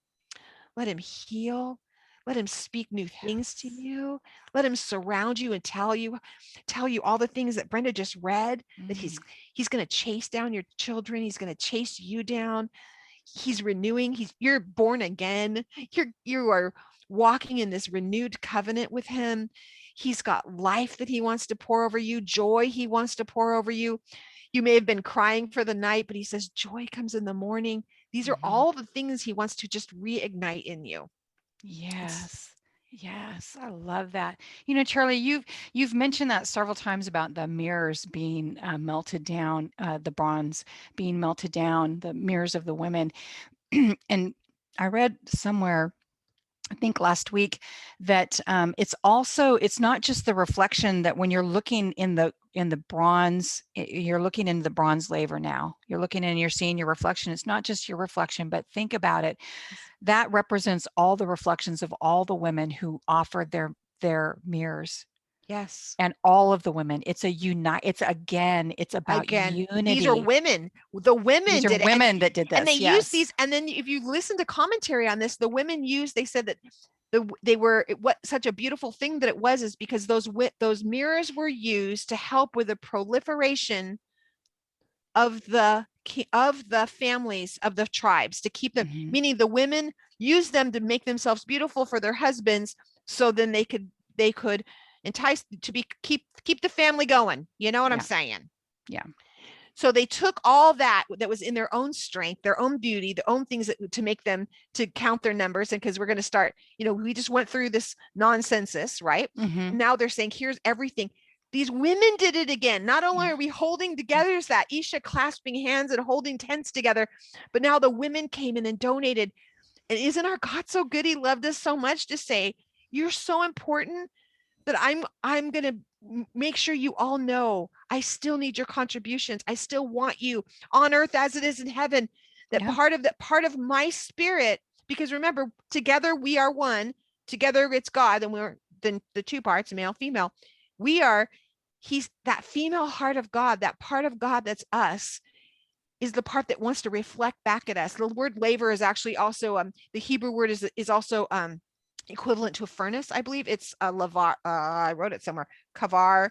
Let him heal. Let him speak new things to Yes. you. Let him surround you and tell you all the things that Brenda just read, that Mm. he's going to chase down your children. He's going to chase you down. He's renewing. You're born again. You are walking in this renewed covenant with him. He's got life that he wants to pour over you, joy he wants to pour over you. You may have been crying for the night, but he says joy comes in the morning. These are Mhm. all the things he wants to just reignite in you. It's Yes. Yes, I love that. Charlie, you've mentioned that several times about the mirrors being melted down, the bronze being melted down, the mirrors of the women. And I read somewhere, I think last week, that it's not just the reflection that when you're looking in the bronze, you're looking into the bronze laver now. You're looking and you're seeing your reflection. It's not just your reflection, but think about it. That represents all the reflections of all the women who offered their mirrors, yes. and all of the women. It's about Again, these are unity. women. The women These are did it. women that did And they this. use Yes. these, and then if you listen to commentary on this, the women used, they said that what such a beautiful thing that it was is because those mirrors were used to help with the proliferation of the families of the tribes, to keep them, Hmm. meaning the women used them to make themselves beautiful for their husbands, so then they could entice to be keep the family going. You know what I'm Yeah. saying? Yeah. So they took all that was in their own strength, their own beauty, their own things to make them to count their numbers. And because we're going to start, we just went through this non-census, right? Hmm. And now they're saying, here's everything. These women did it again. Not only Yeah. are we holding together, is that Isha clasping hands and holding tents together, but now the women came in and donated. And isn't our God so good? He loved us so much to say, you're so important that I'm going to make sure you all know I still need your contributions. I still want you on earth as it is in heaven. That Yeah. part of my spirit, because remember, together we are one, together it's God, and we're then the two parts, male, female. We are, he's that female heart of God, that part of God that's us, is the part that wants to reflect back at us. The word laver is actually also the Hebrew word is also equivalent to a furnace. I believe it's a lavar. I wrote it somewhere. Kavar.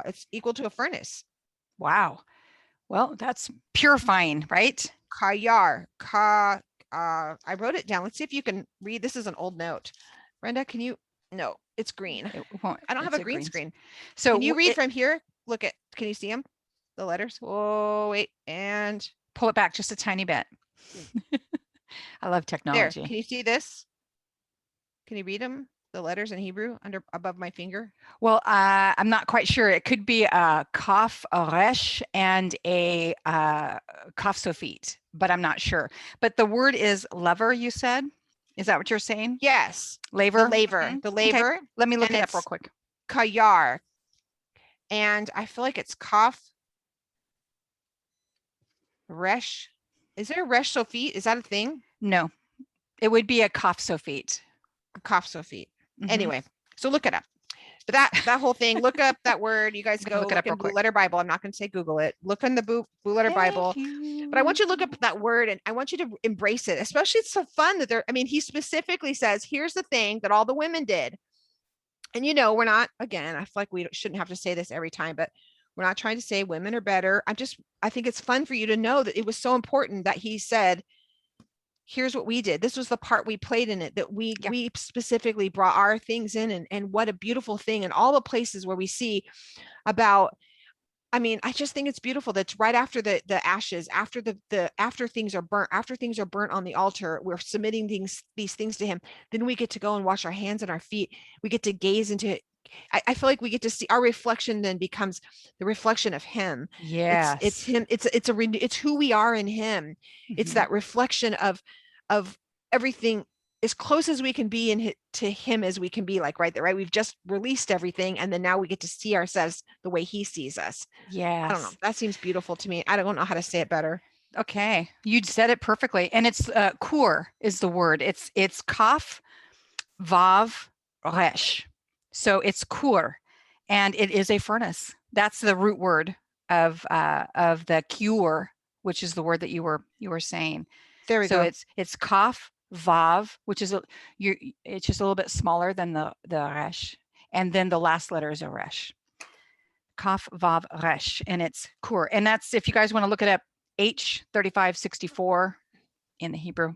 It's equal to a furnace. Wow. Well, that's purifying, right? Kayar. I wrote it down. Let's see if you can read. This is an old note. Brenda, can you? No, it's green. It won't, I don't have it's a a green green. screen. Can So you read from here? Can you see them? The letters? Oh, wait. And pull it back just a tiny bit. I love there. technology. Can you see this? Can you read them? The letters in Hebrew above my finger? Well, I'm not quite sure. It could be a kaf, a resh, and a kaf sofit, but I'm not sure. But the word is lever, you said? Is that what you're saying? Yes, the Laver? laver, Mhm. the Okay, laver, let me look and it up real it's quick. kayar, and I feel like it's kaf resh. Is there a resh sofit? Is that a thing? No, it would be a kaf sofit. Kaf sofit. Mhm. Anyway, so look it up. But that whole thing, look up that word. You guys I'm gonna go look it look up in real Blue quick. Letter Bible. I'm not going to say Google it. Look in the Blue Letter Thank Bible. But I want you. you to look up that word, and I want you to embrace it. Especially, it's so fun that I mean, he specifically says, here's the thing that all the women did. And we're not, again, I feel like we shouldn't have to say this every time, but we're not trying to say women are better. I think it's fun for you to know that it was so important that he said, here's what we did. This was the part we played in it, that we Yeah. we specifically brought our things in, and what a beautiful thing. And all the places where we see about, I mean, I just think it's beautiful that's right after the ashes, after after things are burnt, on the altar, we're submitting these things to him. Then we get to go and wash our hands and our feet. We get to gaze into it. I feel like we get to see our reflection, then becomes the reflection of him. It's Yes. him. It's who we are in him. It's Mhm. that reflection of everything, as close as we can be to him as we can be, like right there, right? We've just released everything, and then now we get to see ourselves the way he sees us. I don't know. Yes. That seems beautiful to me. I don't know how to say it better. Okay. You said it perfectly. And it's kur is the word. It's kaf, vav, resh. So it's kur, and it is a furnace. That's the root word of the cure, which is the word that you were saying. There we So go. it's kaf, Vav, which is it's just a little bit smaller than the resh, and then the last letter is a resh. Kaf Vav Resh, and it's Kur. And that's, if you guys want to look it up, H3564 in the Hebrew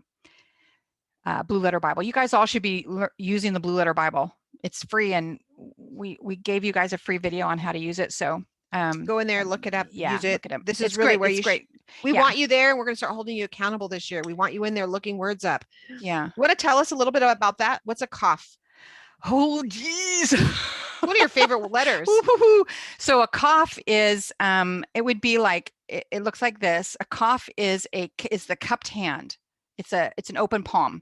Blue Letter Bible. You guys all should be using the Blue Letter Bible. It's free, and we gave you guys a free video on how to use it. So go in there, look it up, yeah, use it. Look it up. This is it's really great. where it's great. We want you there, and we're going to start holding you accountable this year. We want you in there looking words up. Yeah. You want to tell us a little bit about that? What's a kaf? Oh, geez. What are your favorite letters? So a kaf is, it would be like, it looks like this. A kaf is the cupped hand. It's an open palm,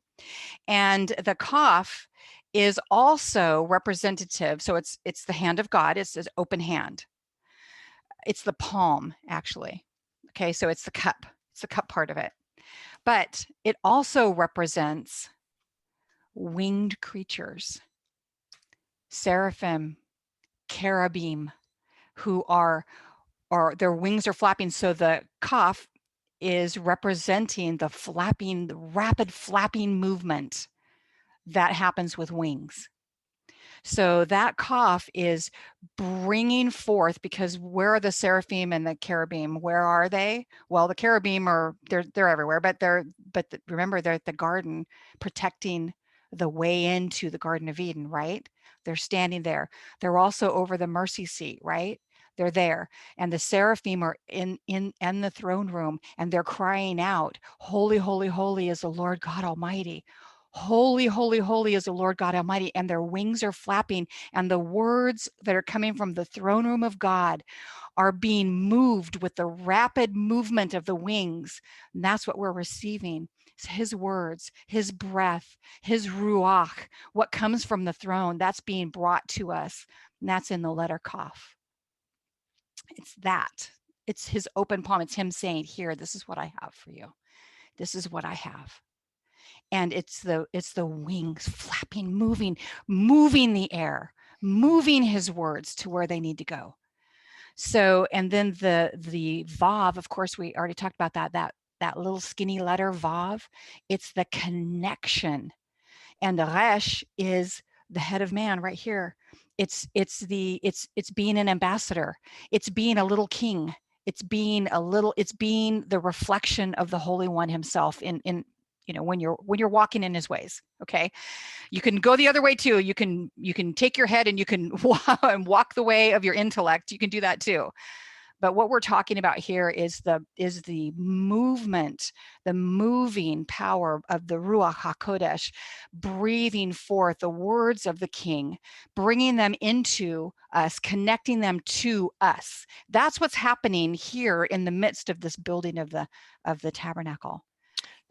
and the kaf is also representative. So it's the hand of God. It's this open hand. It's the palm, actually. Okay, so it's the cup. It's the cup part of it, but it also represents winged creatures, seraphim, cherubim, who are their wings are flapping. So the kaf is representing the rapid flapping movement that happens with wings. So that kaf is bringing forth, because where are the seraphim and the cherubim? Where are they? Well, the cherubim they're everywhere, but remember, they're at the garden protecting the way into the Garden of Eden, right? They're standing there. They're also over the mercy seat, right? They're there. And the seraphim are in the throne room, and they're crying out, "Holy, holy, holy is the Lord God Almighty. Holy, holy, holy is the Lord God Almighty." And their wings are flapping, and the words that are coming from the throne room of God are being moved with the rapid movement of the wings. And that's what we're receiving. It's his words, his breath, his ruach, what comes from the throne, that's being brought to us. And that's in the letter kaf. It's that. It's his open palm. It's him saying, "Here, this is what I have for you. This is what I have." And it's the wings flapping, moving the air, moving his words to where they need to go. So, and then the vav, of course, we already talked about that little skinny letter vav. It's the connection, and the resh is the head of man right here. It's being an ambassador. It's being a little king. It's being the reflection of the Holy One himself in when you're walking in his ways. Okay, you can go the other way too. You can take your head and you can walk the way of your intellect. You can do that too. But what we're talking about here is the movement, the moving power of the Ruach HaKodesh, breathing forth the words of the King, bringing them into us, connecting them to us. That's what's happening here in the midst of this building of the tabernacle.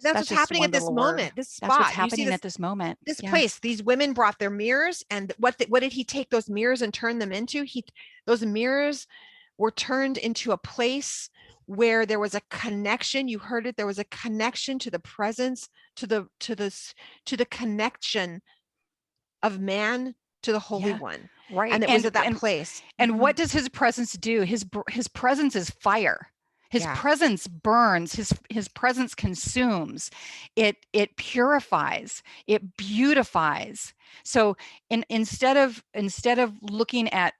That's what's happening at this moment, this spot. That's what's happening at this moment. This place, these women brought their mirrors, and what did he take those mirrors and turn them into? Those mirrors were turned into a place where there was a connection. You heard it. There was a connection to the presence, to the connection of man to the Holy One. Right. And it was at that place. And what does his presence do? His presence is fire. His presence burns, his presence consumes, it purifies, it beautifies. So instead of looking at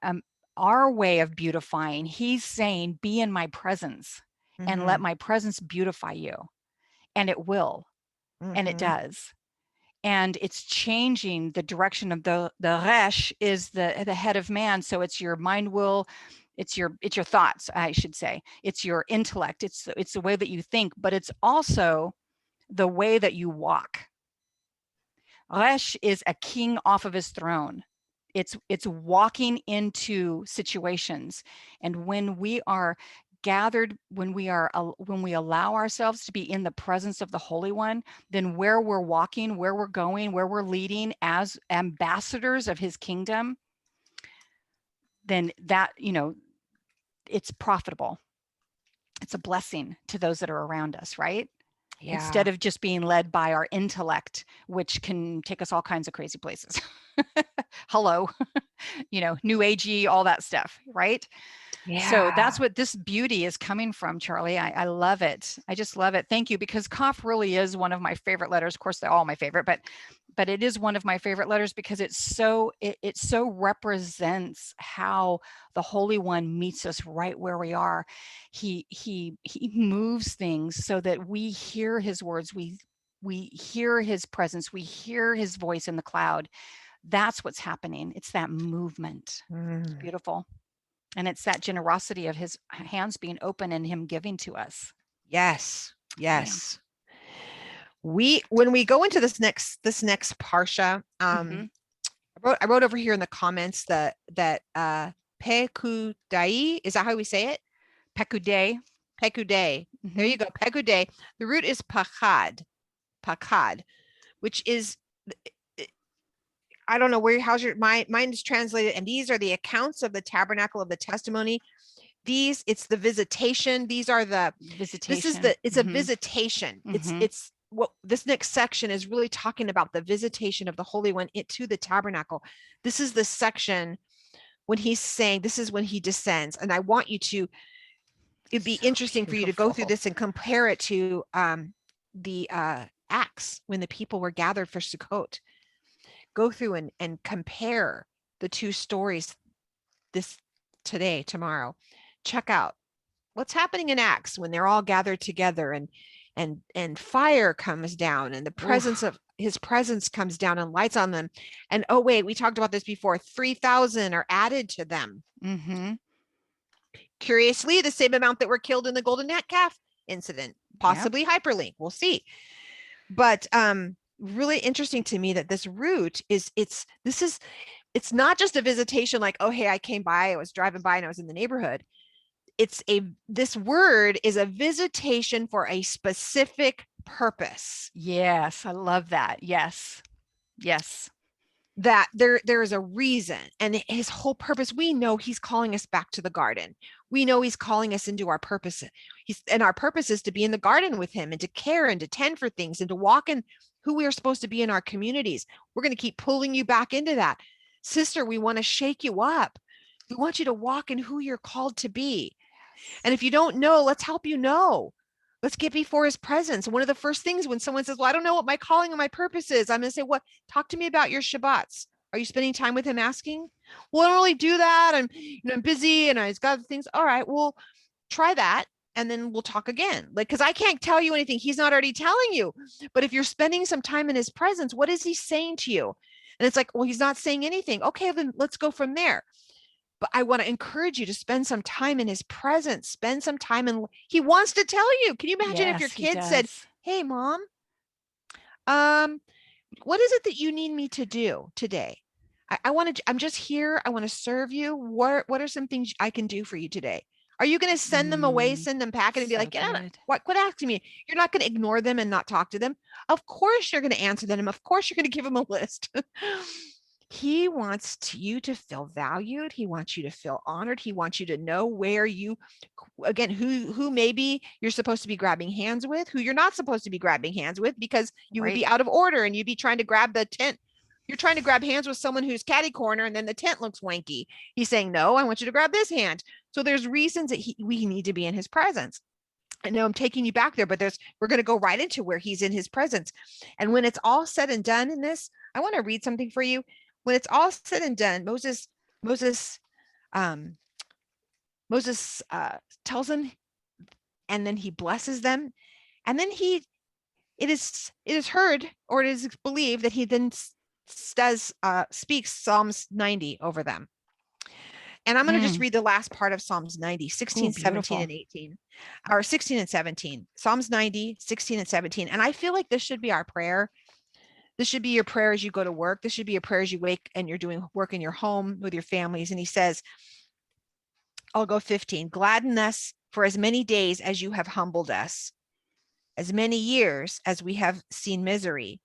our way of beautifying, he's saying, "Be in my presence and let my presence beautify you." And it will, and it does. And it's changing the direction of the resh is the head of man. So it's your mind, will, it's your thoughts, I should say. It's your intellect. It's the way that you think, but it's also the way that you walk. Resh is a king off of his throne. It's walking into situations. And when we are gathered, when we allow ourselves to be in the presence of the Holy One, then where we're walking, where we're going, where we're leading as ambassadors of his kingdom, then that, it's profitable. It's a blessing to those that are around us, right? Yeah. Instead of just being led by our intellect, which can take us all kinds of crazy places. Hello, new agey, all that stuff, right? So Yeah. that's what this beauty is coming from, Charlie. I love it. I just love it. Thank you, because Kaf really is one of my favorite letters. Of course, they're all my favorite, but it is one of my favorite letters because it so represents how the Holy One meets us right where we are. He moves things so that we hear his words, we hear his presence, we hear his voice in the cloud. That's what's happening. It's that movement. It's Mm. beautiful. And it's that generosity of his hands being open and him giving to us. Yes. Yeah. Yes. When we go into this next parsha, Mm-hmm. I wrote over here in the comments that Pekudei, is that how we say it? Pekudei. Pekudei. There Mm-hmm. you go. Pekudei. The root is pakad, which is, I don't know how's your mine is translated. And these are the accounts of the tabernacle of the testimony. It's the visitation. Visitation. It's a Mm-hmm. visitation. Mm-hmm. It's what this next section is really talking about, the visitation of the Holy One to the tabernacle. This is the section when he's saying, this is when he descends. And I want you to, it'd be So interesting for you to go through beautiful. this and compare it to the Acts when the people were gathered for Sukkot. Go through and compare the two stories this tomorrow. Check out what's happening in Acts when they're all gathered together, and fire comes down, and the presence Oof. of his presence comes down and lights on them. And oh wait, we talked about this before. 3,000 are added to them. Mm-hmm. Curiously, the same amount that were killed in the golden calf incident, Yep. possibly hyperlink. We'll see. But really interesting to me that this route it's not just a visitation like, oh hey, I came by, I was driving by and I was in the neighborhood. This word is a visitation for a specific purpose, Yes, I love that. Yes. Yes. that there is a reason, and his whole purpose. We know he's calling us back to the garden. We know he's calling us into our purpose. And our purpose is to be in the garden with him, and to care and to tend for things, and to walk in who we are supposed to be in our communities. We're going to keep pulling you back into that, sister. We want to shake you up. We want you to walk in who you're called to be. And if you don't know, let's help you know. Let's get before his presence. One of the first things when someone says, well, I don't know what my calling and my purpose is, I'm going to say, what? Talk to me about your Shabbats. Are you spending time with him asking? Well, I don't really do that. I'm busy and I've got things. All right, well, try that. And then we'll talk again. Like, because I can't tell you anything he's not already telling you. But if you're spending some time in his presence, what is he saying to you? And it's like, well, he's not saying anything. Okay, then let's go from there. But I want to encourage you to spend some time in his presence, spend some time he wants to tell you. Can you imagine if your Yes, he kid said, does. hey mom, um, what is it that you need me to do today? I'm just here. I want to serve you. What are some things I can do for you today? Are you going to send them away, Mm, send them packing and be so like, get out? good. Quit asking me? You're not going to ignore them and not talk to them. Of course you're going to answer them. Of course you're going to give them a list. He wants you to feel valued. He wants you to feel honored. He wants you to know where who maybe you're supposed to be grabbing hands with, who you're not supposed to be grabbing hands with, because you would Right. be out of order and you'd be trying to grab the tent. You're trying to grab hands with someone who's catty corner and then the tent looks wanky. He's saying, no, I want you to grab this hand. So there's reasons that we need to be in his presence. I know I'm taking you back there, but we're going to go right into where he's in his presence. And when it's all said and done in this, I want to read something for you. When it's all said and done, Moses um, tells them, and then he blesses them, and then it is heard, or it is believed that he then speaks Psalms 90 over them. And I'm going to just read the last part of Psalms 90, Oh, 16, 17, beautiful. and 18, or 16 and 17. Psalms 90, 16, and 17. And I feel like this should be our prayer. This should be your prayer as you go to work. This should be a prayer as you wake and you're doing work in your home with your families. And he says, I'll go 15. Gladden us for as many days as you have humbled us, as many years as we have seen misery.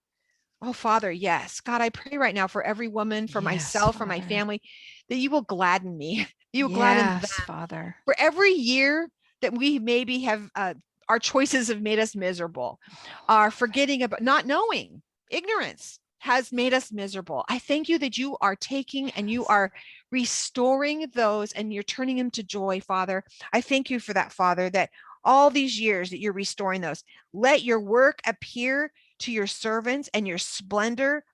Oh, Father, yes. God, I pray right now for every woman, for Yes, myself, for my Father. family, that you will gladden me. You will gladden them. Yes, Father. For every year that we maybe have, our choices have made us miserable, are forgetting about, not knowing, ignorance has made us miserable. I thank you that you are taking and you are restoring those and you're turning them to joy, Father. I thank you for that, Father, that all these years that you're restoring those. Let your work appear to your servants and your splendor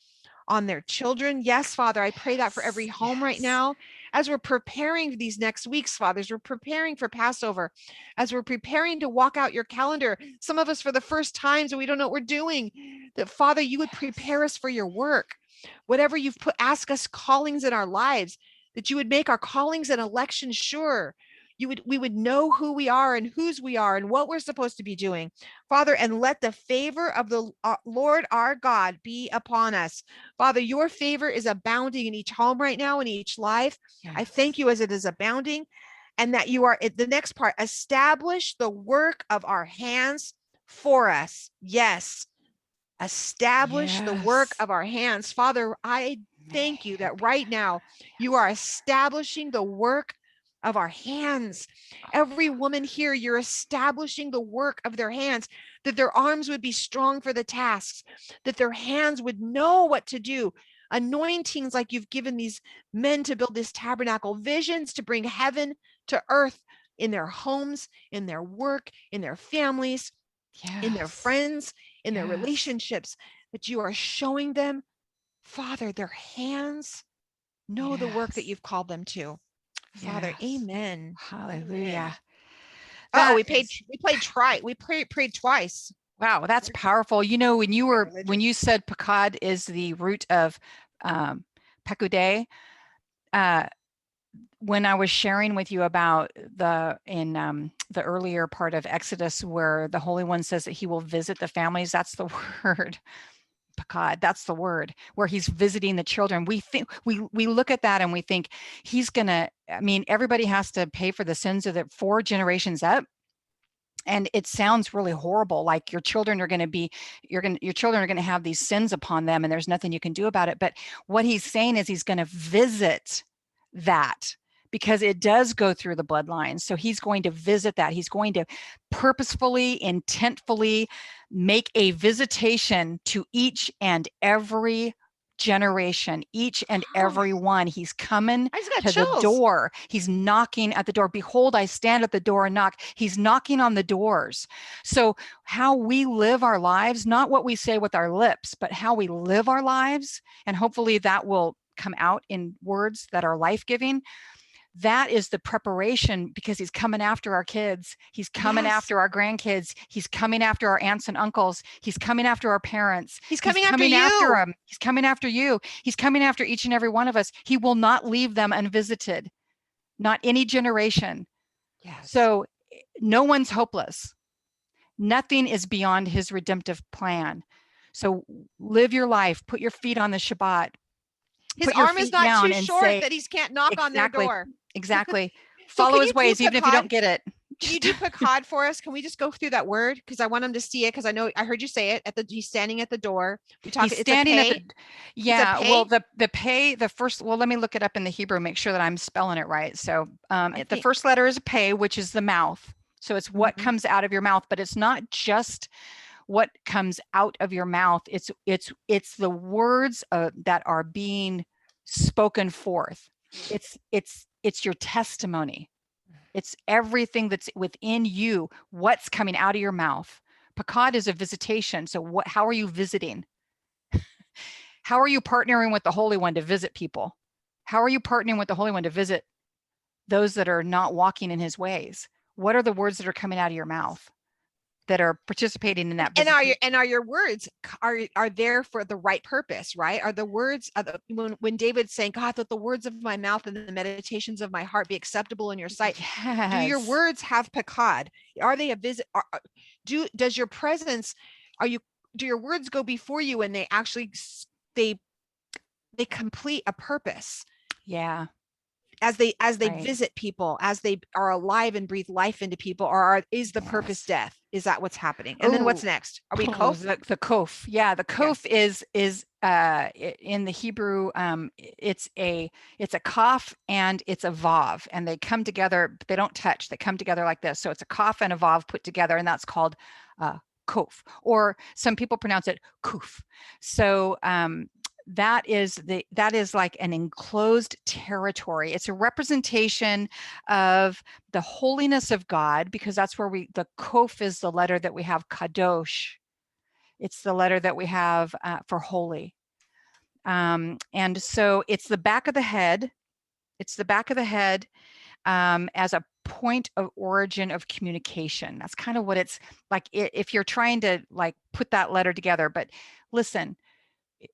on their children. Yes, Father, I pray that for every home right Yes. now. As we're preparing for these next weeks, Father, as we're preparing for Passover, as we're preparing to walk out your calendar, some of us for the first time, so we don't know what we're doing, that Father, you would prepare us for your work. Whatever you've put, ask us callings in our lives, that you would make our callings and elections sure. We would know who we are and whose we are and what we're supposed to be doing, Father, and let the favor of the Lord our God be upon us. Father, your favor is abounding in each home right now, in each life. I thank Yes. you as it is abounding, and that you are at the next part, establish the work of our hands for us. Yes, establish the work Yes. of our hands. Father, I thank you that right now you are establishing the work of our hands. Every woman here, you're establishing the work of their hands, that their arms would be strong for the tasks, that their hands would know what to do. Anointings like you've given these men to build this tabernacle, visions to bring heaven to earth in their homes, in their work, in their families, in their Yes. friends, in their Yes. relationships, that you are showing them, Father, their hands know the work that Yes. you've called them to. Father, Yes. amen. Amen. Hallelujah. Oh, That is, we prayed twice. wow, that's powerful. You know, Get when religious. you said Pakad is the root of um, Pekudei, uh, when I was sharing with you about the earlier part of Exodus where the Holy One says that he will visit the families, that's the word. Pakad, that's the word, where he's visiting the children. We think we look at that and we think he's gonna, I mean, everybody has to pay for the sins of the 4 generations up. And it sounds really horrible, like your children are going to be, your children are going to have these sins upon them and there's nothing you can do about it. But what he's saying is he's going to visit that, because it does go through the bloodline. So he's going to visit that. He's going to purposefully, intentfully make a visitation to each and every generation, each and Oh, every one. He's coming I just got to the chills. door. He's knocking at the door. Behold, I stand at the door and knock. He's knocking on the doors. So how we live our lives, not what we say with our lips, but how we live our lives, and hopefully that will come out in words that are life-giving. That is the preparation, because he's coming after our kids. He's coming Yes. after our grandkids. He's coming after our aunts and uncles. He's coming after our parents. He's He's coming after coming after you. them. He's coming after you. He's coming after each and every one of us. He will not leave them unvisited, not any generation. Yes. So no one's hopeless. Nothing is beyond his redemptive plan. So live your life, put your feet on the Shabbat, His put your arm is feet not down too and short say, that he can't knock on their exactly, door. exactly. So Follow can his you do ways, even if you Picard? don't get it. Can you Just do Picard for us? Can we just go through that word? Because I want him to see it. Because I know I heard you say it he's standing at the door. We talk. he's It's a standing at pay. the, It's a yeah, well, pay. the pay, the first, well, let me look it up in the Hebrew, make sure that I'm spelling it right. So I the think. first letter is a pay, which is the mouth. So it's what Mhm. comes out of your mouth, but it's not just what comes out of your mouth. It's the words that are being spoken forth. It's your testimony. It's everything that's within you, what's coming out of your mouth. Pakad is a visitation. So how are you visiting? How are you partnering with the Holy One to visit people? How are you partnering with the Holy One to visit those that are not walking in his ways? What are the words that are coming out of your mouth that are participating in that And are visitation? your words are there for the right purpose, right? Are the words when David's saying, God, let the words of my mouth and the meditations of my heart be acceptable in your sight? Do your Yes. words have Pekad? Are they a visit? Does your presence? Are you? Do your words go before you and they actually they they complete a purpose Yeah. as they Right. visit people, as they are alive and breathe life into people, or is the purpose Yes. death? Is that what's happening? And then what's Oh, next? Are we oh, kof? the kof. Yeah, the Yeah. kof is in the Hebrew, it's a kaf and it's a vav, and they come together, but they don't touch. They come together like this. So it's a kaf and a vav put together, and that's called kof. Or some people pronounce it kuf. So that is like an enclosed territory. It's a representation of the holiness of God, because that's where the kof is the letter that we have, kadosh. It's the letter that we have for holy. And so it's the back of the head. It's the back of the head as a point of origin of communication. That's kind of what it's like if you're trying to like put that letter together. But listen,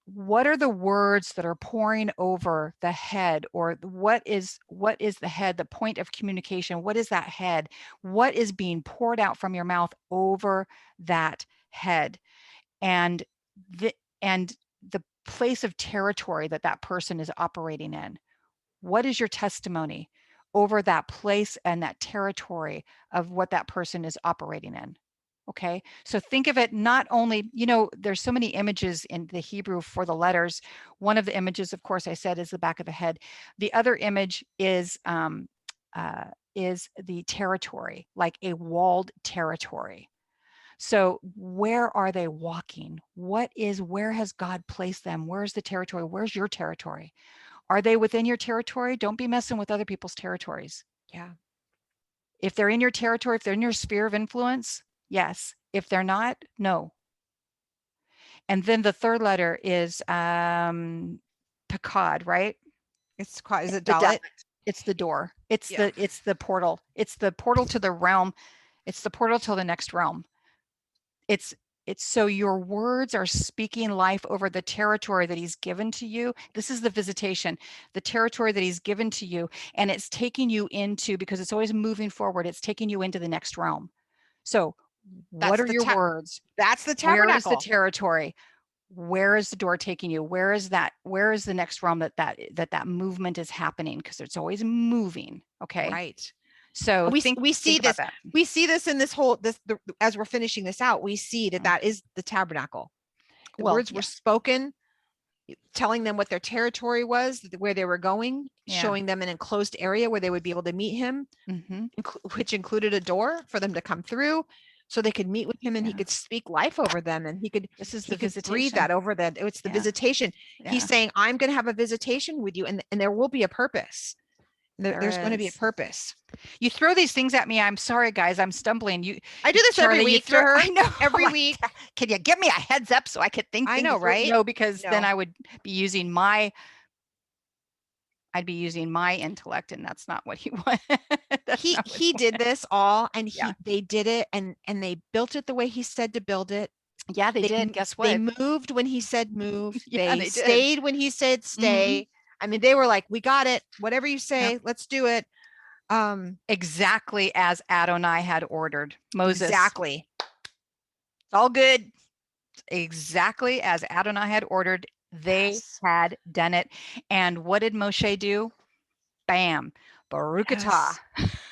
what are the words that are pouring over the head, or what is the head, the point of communication? What is that head? What is being poured out from your mouth over that head? And the place of territory that that person is operating in. What is your testimony over that place and that territory of what that person is operating in? Okay, so think of it not only, there's so many images in the Hebrew for the letters. One of the images, of course, I said is the back of the head. The other image is the territory, like a walled territory. So where are they walking? Where has God placed them? Where's the territory? Where's your territory? Are they within your territory? Don't be messing with other people's territories. Yeah. If they're in your territory, if they're in your sphere of influence, yes. If they're not, no. And then the third letter is Pekad, right? Is it Dalet? It's the door. It's Yeah. the portal. It's the portal to the realm. It's the portal to the next realm. It's so your words are speaking life over the territory that he's given to you. This is the visitation, the territory that he's given to you, and it's taking you into, because it's always moving forward, it's taking you into the next realm. So what are your words? That's the tabernacle. Where is the territory? Where is the door taking you? Where is the next realm that movement is happening? Because it's always moving. Okay. Right. So we see this in this whole, as we're finishing this out, we see that is the tabernacle. The words were spoken, telling them what their territory was, where they were going, showing them an enclosed area where they would be able to meet him, which included a door for them to come through, so they could meet with him, and he could speak life over them, and he could breathe that over them. It's the visitation. He's saying, I'm going to have a visitation with you, and there will be a purpose. There's going to be a purpose. You throw these things at me. I'm sorry, guys. I'm stumbling. I do this Charlie, every week to her. I know. Every week. Can you give me a heads up so I could think? I know, right? No, because then I would be using my intellect, and that's not what he wanted. He did this all, and they did it, and they built it the way he said to build it. Yeah, they did. Guess what? They moved when he said move. They stayed when he said stay. I mean, they were like, we got it. Whatever you say, let's do it. Exactly as Adonai had ordered Moses. Exactly. It's all good. Exactly as Adonai had ordered. They had done it. And what did Moshe do? Bam. Baruch atah.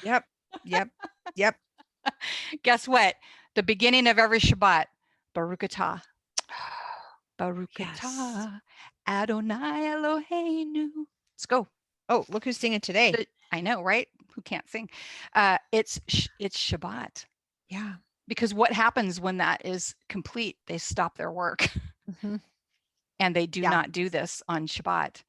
Yep. Guess what? The beginning of every Shabbat. Baruch atah. Baruch atah. Adonai Eloheinu. Let's go. Oh, look who's singing today. I know, right? Who can't sing? It's Shabbat. Yeah. Because what happens when that is complete? They stop their work. And they do not do this on Shabbat.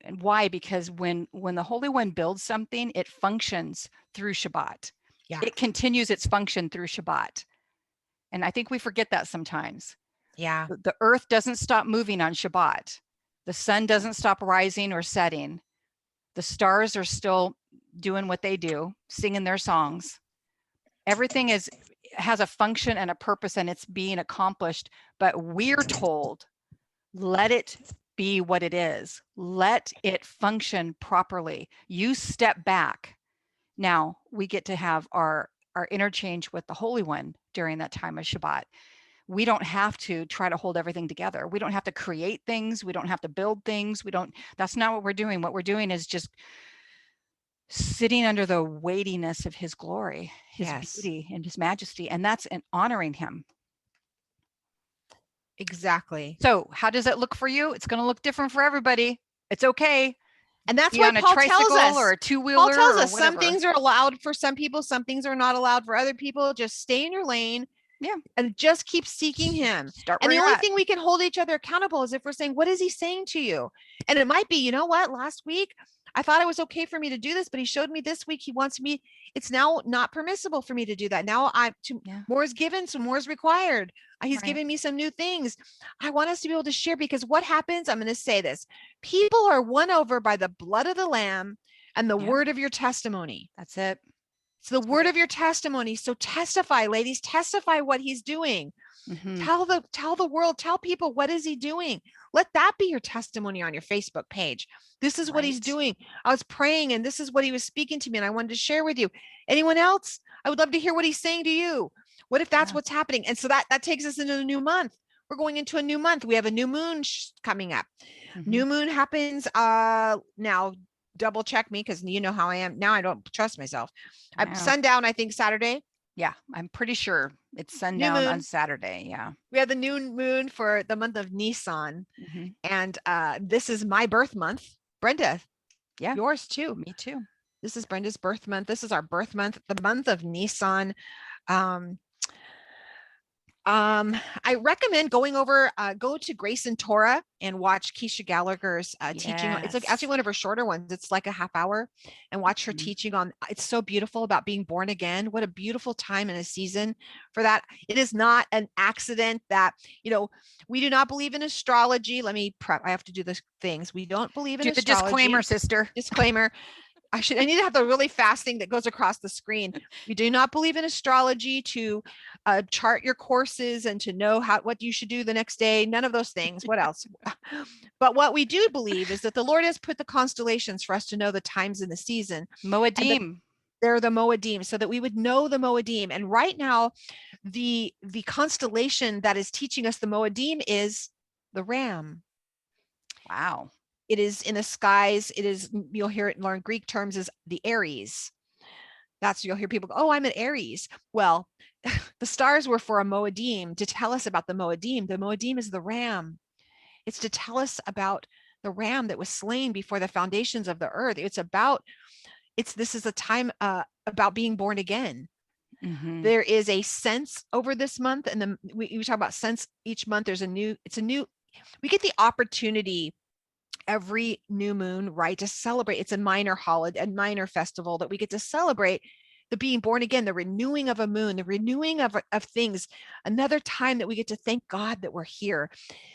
And why? Because when the Holy One builds something, it functions through Shabbat. Yeah. It continues its function through Shabbat. And I think we forget that sometimes. Yeah. The earth doesn't stop moving on Shabbat. The sun doesn't stop rising or setting. The stars are still doing what they do, singing their songs. Everything has a function and a purpose, and it's being accomplished. But we're told, let it be what it is. Let it function properly. You step back. Now we get to have our interchange with the Holy One during that time of Shabbat. We don't have to try to hold everything together. We don't have to create things. We don't have to build things. That's not what we're doing. What we're doing is just sitting under the weightiness of his glory, his beauty, and his majesty. And that's honoring him. Exactly. So how does it look for you? It's going to look different for everybody. It's okay. And that's why Paul tells us, or a two-wheeler. Paul tells us some things are allowed for some people, some things are not allowed for other people. Just stay in your lane. Yeah. And just keep seeking him. Start And where the you're only at. thing we can hold each other accountable is if we're saying, what is he saying to you? And it might be, you know what, last week, I thought it was okay for me to do this, but he showed me this week he wants me, it's now not permissible for me to do that. Now Yeah. more is given, so more is required. He's Right. giving me some new things. I want us to be able to share, because what happens, I'm going to say this, people are won over by the blood of the lamb and the Yeah. word of your testimony. That's it. It's the That's word right. of your testimony. So testify, ladies, testify what he's doing. Mm-hmm. Tell the world, tell people, what is he doing? Let that be your testimony on your Facebook page. This is what he's Right. doing. I was praying and this is what he was speaking to me and I wanted to share with you. Anyone else? I would love to hear what he's saying to you. What if that's Yeah. what's happening? And so that takes us into a new month. We're going into a new month. We have a new moon coming up. Mm-hmm. New moon happens now, double check me, because you know how I am now. I don't trust myself. Wow. Sundown, I think Saturday. Yeah. I'm pretty sure it's New sundown on moon. Saturday. Yeah. We have the new moon for the month of Nisan. Mm-hmm. And this is my birth month. Brenda, Yeah. yours too. Me too. This is Brenda's birth month. This is our birth month, the month of Nisan. Um, I recommend going over, go to Grace and Torah and watch Keisha Gallagher's teaching. It's like actually Yes. one of her shorter ones. It's like a half hour, and watch her Mm-hmm. teaching on, it's so beautiful about being born again. What a beautiful time and a season for that. It is not an accident that, we do not believe in astrology. Let me prep. I have to do the things. We don't believe in Do the astrology. disclaimer, sister. Disclaimer. I need to have the really fast thing that goes across the screen. We do not believe in astrology to chart your courses and to know what you should do the next day. None of those things. What else? But what we do believe is that the Lord has put the constellations for us to know the times in the season, and that Moedim. they're the Moedim, so that we would know the Moedim. And right now, the constellation that is teaching us the Moedim is the Ram. Wow. It is in the skies. It is, you'll hear it learn Greek terms, as the Aries. You'll hear people go, oh, I'm an Aries. Well, the stars were for a Moedim, to tell us about the Moedim. The Moedim is the ram. It's to tell us about the ram that was slain before the foundations of the earth. This is a time about being born again. Mm-hmm. There is a sense over this month, and we talk about sense each month. We get the opportunity every new moon, right, to celebrate. It's a minor holiday, a minor festival that we get to celebrate the being born again, the renewing of a moon, the renewing of things, another time that we get to thank God that we're here.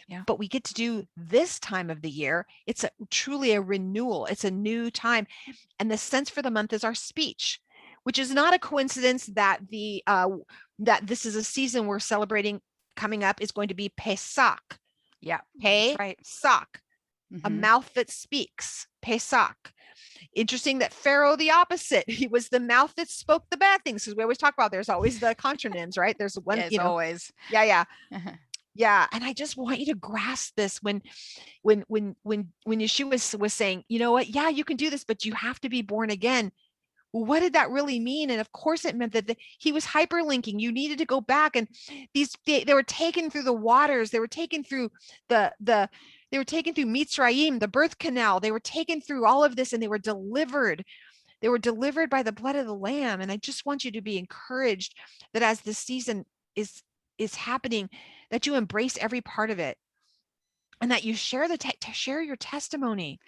Yeah. But we get to do this time of the year. It's truly a renewal. It's a new time. And the sense for the month is our speech, which is not a coincidence that that this is a season we're celebrating coming up is going to be Pesach. Yeah. That's right. Pesach. A Mm-hmm. mouth that speaks, Pesach. Interesting that Pharaoh, the opposite, he was the mouth that spoke the bad things, because we always talk about there's always the contronyms, right? There's one, Yes, always. yeah. And I just want you to grasp this when Yeshua was saying, you know what? Yeah, you can do this, but you have to be born again. Well, what did that really mean? And of course, it meant that he was hyperlinking. You needed to go back, and they were taken through the waters. They were taken through they were taken through Mitzrayim, the birth canal. They were taken through all of this, and they were delivered. They were delivered by the blood of the Lamb. And I just want you to be encouraged that as this season is happening, that you embrace every part of it, and that you share share your testimony.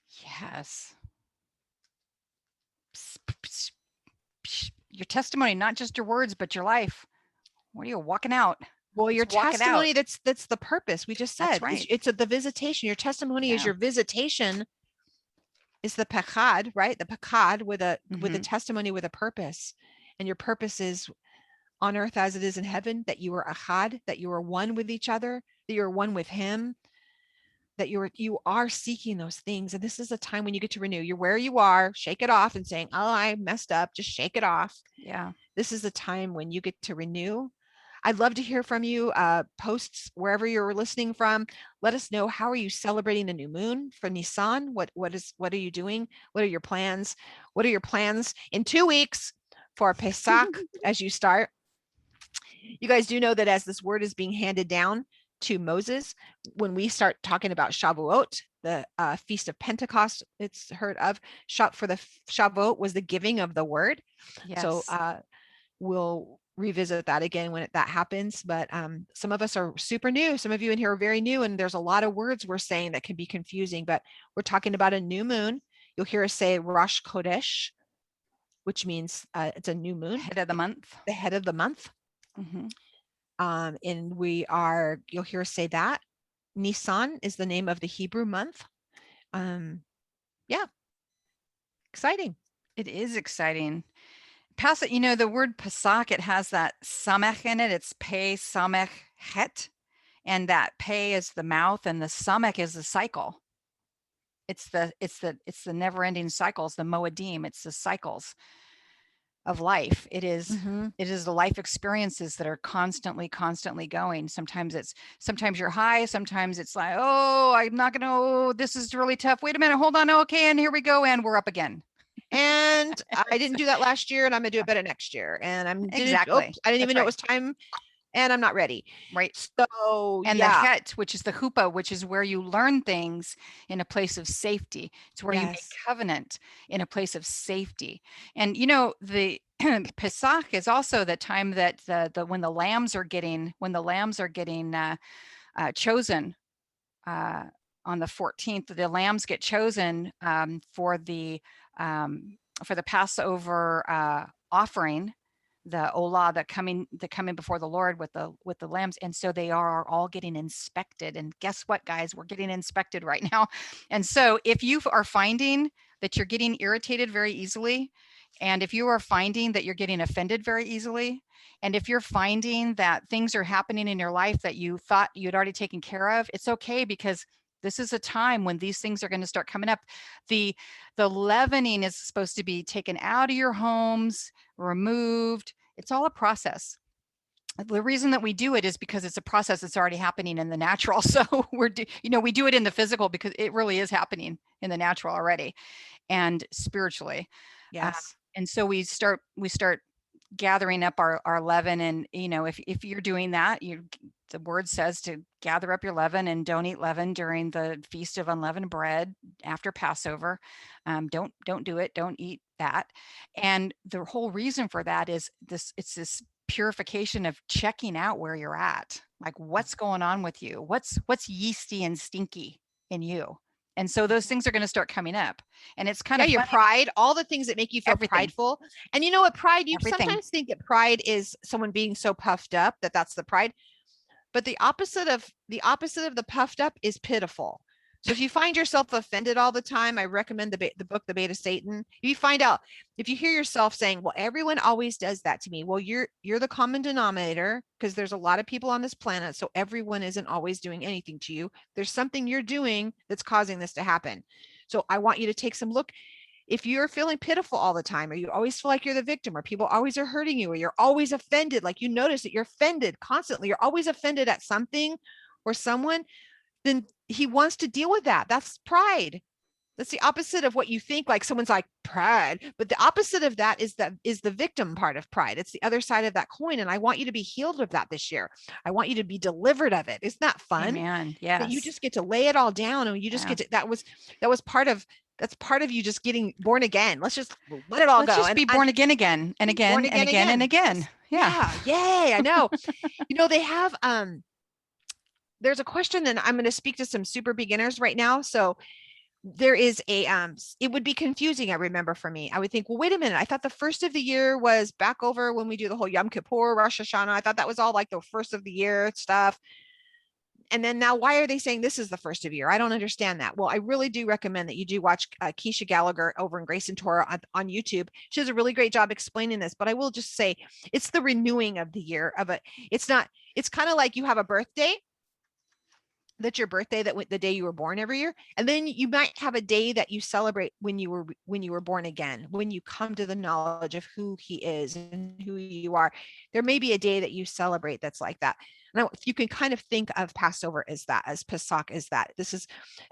Yes. Your testimony, not just your words, but your life. What are you walking out? Well, your testimony, that's the purpose. We just said, That's right. It's the visitation. Your testimony is your visitation. Is the pekad, right? The pekad with a testimony, with a purpose. And your purpose is on earth as it is in heaven, that you are achad, that you are one with each other, that you're one with him, that you are seeking those things. And this is a time when you get to renew. You're where you are, shake it off, and saying, oh, I messed up, just shake it off. Yeah. This is a time when you get to renew. I'd love to hear from you. Posts wherever you're listening from. Let us know, how are you celebrating the new moon for Nisan? What are you doing? What are your plans? What are your plans in 2 weeks for Pesach as you start? You guys do know that as this word is being handed down to Moses, when we start talking about Shavuot, the Feast of Pentecost, it's heard of, for the Shavuot was the giving of the word. Yes. So we'll revisit that again when that happens. But some of us are super new. Some of you in here are very new, and there's a lot of words we're saying that can be confusing, but we're talking about a new moon. You'll hear us say Rosh Chodesh, which means it's a new moon. Head of the month. The head of the month. Mm-hmm. And you'll hear us say that. Nisan is the name of the Hebrew month. Yeah, exciting. It is exciting. The word Pesach, it has that samech in it. It's pei samech het, and that pei is the mouth, and the samech is the cycle. It's the never-ending cycles, the moedim. It's the cycles of life. It is the life experiences that are constantly going. Sometimes you're high, sometimes it's like, oh, I'm not gonna, oh, this is really tough. Wait a minute, hold on, okay, and here we go, and we're up again. And I didn't do that last year, and I'm gonna do it better next year. And I didn't even know it was time, and I'm not ready. Right. So and the het, which is the huppah, which is where you learn things in a place of safety. It's where you make covenant in a place of safety. And the Pesach is also the time that when the lambs are getting chosen on the 14th. The lambs get chosen for the Passover offering, the olah that come in before the Lord with the lambs. And so they are all getting inspected. And guess what, guys? We're getting inspected right now. And so if you are finding that you're getting irritated very easily, and if you are finding that you're getting offended very easily, and if you're finding that things are happening in your life that you thought you'd already taken care of, it's okay, because this is a time when these things are going to start coming up. The leavening is supposed to be taken out of your homes, removed. It's all a process. The reason that we do it is because it's a process that's already happening in the natural. So we do it in the physical because it really is happening in the natural already, and spiritually. Yes. And so we start gathering up our leaven. And if you're doing that, the word says to gather up your leaven, and don't eat leaven during the Feast of Unleavened Bread after Passover. Don't do it. Don't eat that. And the whole reason for that is it's this purification of checking out where you're at, like what's going on with you, what's yeasty and stinky in you. And so those things are going to start coming up, and it's kind of your pride, all the things that make you feel prideful. And you know what, pride, you sometimes think that pride is someone being so puffed up that's the pride. But the opposite of the puffed up is pitiful. So if you find yourself offended all the time, I recommend the book, The Bait of Satan. If you hear yourself saying, well, everyone always does that to me. Well, you're the common denominator, because there's a lot of people on this planet. So everyone isn't always doing anything to you. There's something you're doing that's causing this to happen. So I want you to take some look. If you're feeling pitiful all the time, or you always feel like you're the victim, or people always are hurting you, or you're always offended, like you notice that you're offended constantly, you're always offended at something or someone, then he wants to deal with that. That's pride. That's the opposite of what you think, like someone's like pride, but the opposite of that is the victim part of pride. It's the other side of that coin. And I want you to be healed of that this year. I want you to be delivered of it. Isn't that fun? Amen. Yes. That you just get to lay it all down, and you just get to, that's part of you just getting born again. Let's just let it all go. Let's just be born again and again and again and again. Yeah. Yay. I know. They have, there's a question, and I'm going to speak to some super beginners right now. So there is it would be confusing. I remember for me, I would think, well, wait a minute. I thought the first of the year was back over when we do the whole Yom Kippur, Rosh Hashanah. I thought that was all like the first of the year stuff. And then now, why are they saying this is the first of the year? I don't understand that. Well, I really do recommend that you do watch Keisha Gallagher over in Grace and Torah on YouTube. She does a really great job explaining this, but I will just say it's the renewing of the year of it. It's kind of like you have a birthday. That's your birthday, the day you were born every year. And then you might have a day that you celebrate when you were born again, when you come to the knowledge of who he is and who you are. There may be a day that you celebrate that's like that. Now, if you can kind of think of Passover as that, as Pesach as that, this is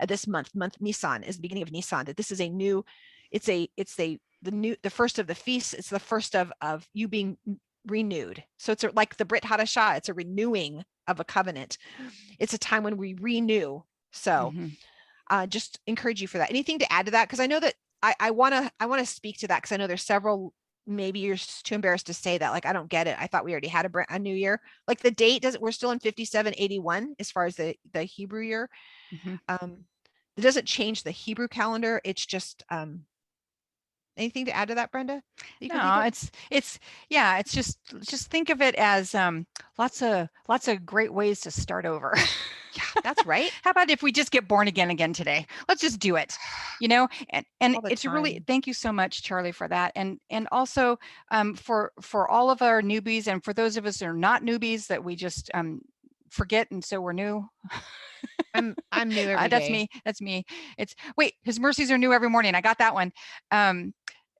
this month Nisan is the beginning of Nisan, that this is the first of the feasts. It's the first of you being renewed. So it's like the Brit Hadashah, it's a renewing of a covenant. It's a time when we renew. So just encourage you for that. Anything to add to that? Because I know that I want to speak to that, because I know there's several maybe you're too embarrassed to say that. Like, I don't get it. I thought we already had a new year. Like the date doesn't, we're still in 5781 as far as the Hebrew year. Mhm. Um, it doesn't change the Hebrew calendar. It's just, anything to add to that, Brenda, that you can think No, of? it's yeah, it's just think of it as lots of great ways to start over. Yeah, that's right. How about if we just get born again today? Let's just do it. And All the it's really, time. thank you so much, Charlie, for that. And also for all of our newbies and for those of us that are not newbies that we just forget and so we're new. I'm new every That's day. me. That's me. It's wait, his mercies are new every morning. I got that one. Um,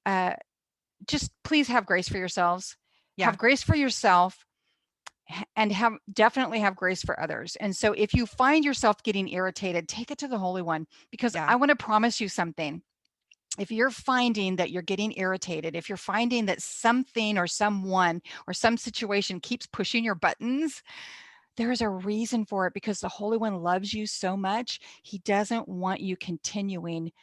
uh, just please have grace for yourselves. Yeah, Have grace for yourself and definitely have grace for others. And so if you find yourself getting irritated, take it to the Holy One because yeah, I want to promise you something. If you're finding that you're getting irritated, if you're finding that something or someone or some situation keeps pushing your buttons, there is a reason for it because the Holy One loves you so much. He doesn't want you continuing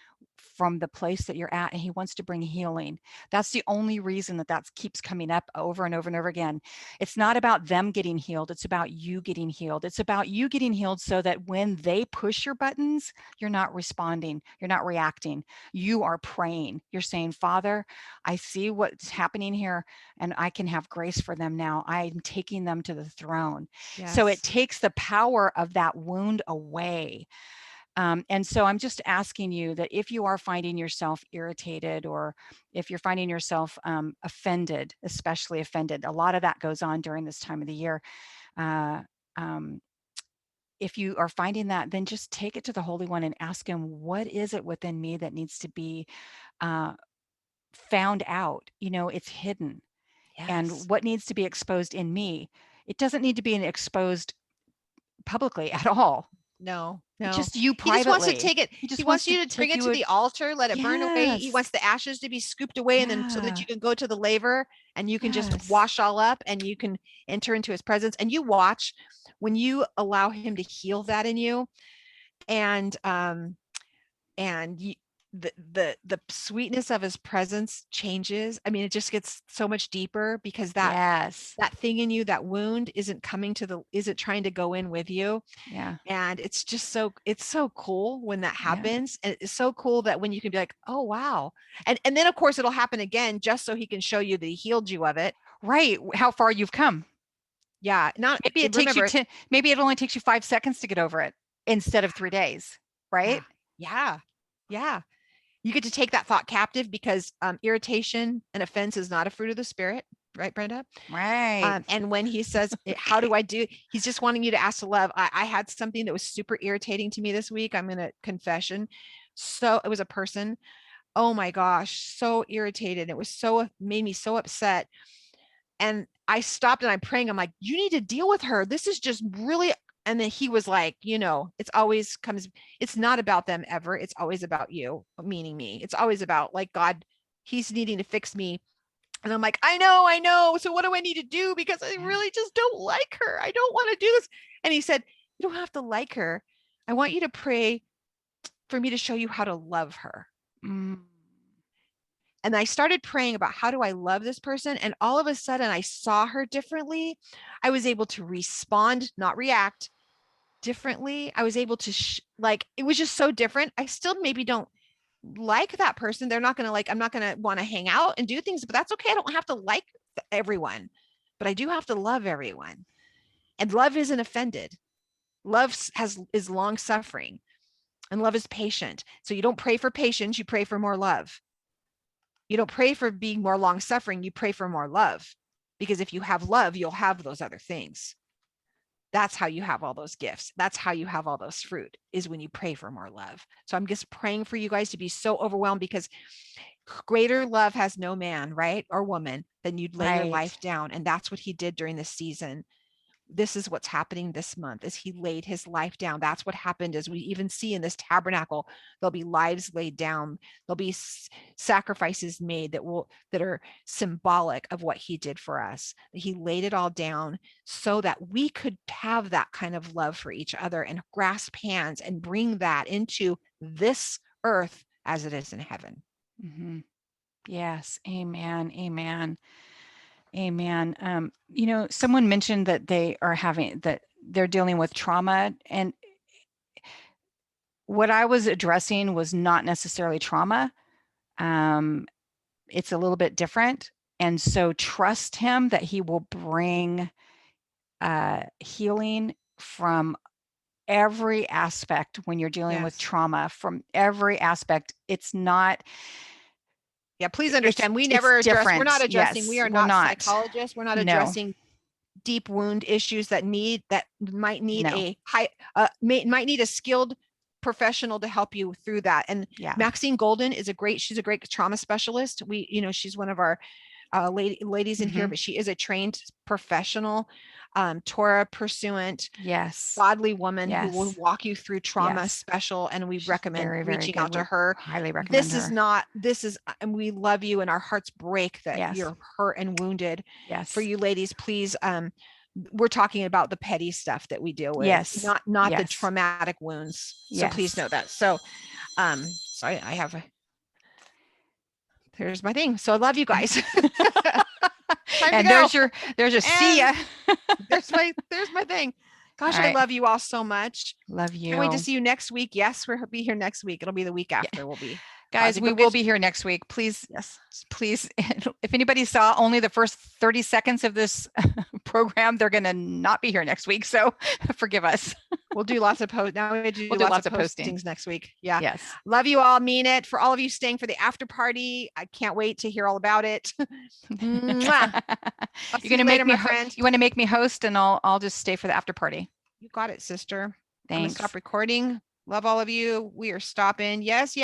from the place that you're at, and he wants to bring healing. That's the only reason that keeps coming up over and over and over again. It's not about them getting healed. It's about you getting healed. It's about you getting healed so that when they push your buttons, you're not responding. You're not reacting. You are praying. You're saying, Father, I see what's happening here and I can have grace for them now. I'm taking them to the throne. So it yes, takes the power of that wound away. And so I'm just asking you that if you are finding yourself irritated or if you're finding yourself offended, especially offended, a lot of that goes on during this time of the year. Uh, um, if you are finding that, then just take it to the Holy One and ask him, what is it within me that needs to be uh, found out? It's hidden. yes. And what needs to be exposed in me? It doesn't need to be exposed publicly at all. No, no. Just you He just wants to privately. take it. He He just wants wants to you to bring take it to you the altar, let it burn away. He yes. wants the ashes to be scooped away and then so that Yeah. you can go to the laver and you can just Yes. wash all up and you can enter into his presence. And you watch when you allow him to heal that in you and and the sweetness of his presence changes. I mean, it just gets so much deeper because Yes. that thing in you, that wound isn't trying to go in with you. Yeah. And it's so cool when that Yeah. happens. And it's so cool that when you can be like, oh wow. And then of course it'll happen again just so he can show you that he healed you of it. Right. How far you've come. Yeah. Not Maybe it takes you remember, 10, maybe it only takes you 5 seconds to get over it instead of 3 days. yeah, Right? yeah, yeah. You get to take that thought captive because irritation and offense is not a fruit of the spirit, right, Brenda? Right. And when he says, how do I do? He's just wanting you to ask to love. I had something that was super irritating to me this week. I'm going to confession. So it was a person. Oh my gosh, so irritated. It was so made me so upset. And I stopped and I'm praying. I'm like, you need to deal with her. This is just really. And then he was like, it's always comes, it's not about them ever. It's always about you, meaning me. It's always about like God, he's needing to fix me. And I'm like, I know. So what do I need to do? Because I Yeah. really just don't like her. I don't want to do this. And he said, you don't have to like her. I want you to pray for me to show you how to love her. Mm. And I started praying about how do I love this person? And all of a sudden I saw her differently. I was able to respond, not react differently. I was able to like, it was just so different. I still maybe don't like that person. They're not going to like, I'm not going to want to hang out and do things, but that's okay. I don't have to like everyone, but I do have to love everyone. And love isn't offended. Love is long suffering and love is patient. So you don't pray for patience, you pray for more love. You don't pray for being more long suffering, you pray for more love. Because if you have love, you'll have those other things. That's how you have all those gifts. That's how you have all those fruit, is when you pray for more love. So I'm just praying for you guys to be so overwhelmed because greater love has no man, right? Or woman, than you'd lay your Right. life down. And that's what he did during this season. This is what's happening this month as he laid his life down. That's what happened, as we even see in this tabernacle. There'll be lives laid down. There'll be sacrifices made that are symbolic of what he did for us. He laid it all down so that we could have that kind of love for each other and grasp hands and bring that into this earth as it is in heaven. Hmm. Yes. Amen. Amen. Amen. Someone mentioned that they're dealing with trauma, and what I was addressing was not necessarily trauma. Um, it's a little bit different. And so trust him that he will bring healing from every aspect when you're dealing with Yes. trauma, from every aspect. It's not, Yeah, please it's, understand, we it's never address, we're not different. addressing, we Yes, are we're not not. psychologists. We're not No, addressing deep wound issues that might need no. a might need a skilled professional to help you through that. And Yeah. Maxine Golden she's a great trauma specialist. She's one of our ladies in here, Mm-hmm. but she is a trained professional, Torah pursuant, Yes. godly woman who will Yes. walk you through trauma Yes. special, and we She's recommend very, very reaching good. out to We her. highly recommend This is her. not, this is, and we love you, and our hearts break that Yes. you're hurt and wounded. For Yes. you ladies, please, we're talking about the petty stuff that we deal with, Yes. not the Yes. traumatic wounds. So please Yes. know that. So I have there's my thing. So I love you guys. Time to And go. there's your see And ya. there's my thing. All Gosh, I right. love you all so much. Love Can't wait to you. see you next week. Yes, we'll be here next week. It'll be the week Yeah. after. We'll be Guys, pausing. we But will guys, be here next week. Please, yes, please, if anybody saw only the first 30 seconds of this program, they're going to not be here next week. So forgive us. we'll do lots of post. Now we do We'll do lots of lots of posting. postings next week. Yeah. Yes. Love you all. Mean it. For all of you staying for the after party, I can't wait to hear all about it. Mwah. I'll You're see going you to later, make me, my friend. you want to make me host, and I'll just stay for the after party. You got it, sister. I'm gonna Thanks. stop recording. Love all of you. We are stopping. Yes, yes.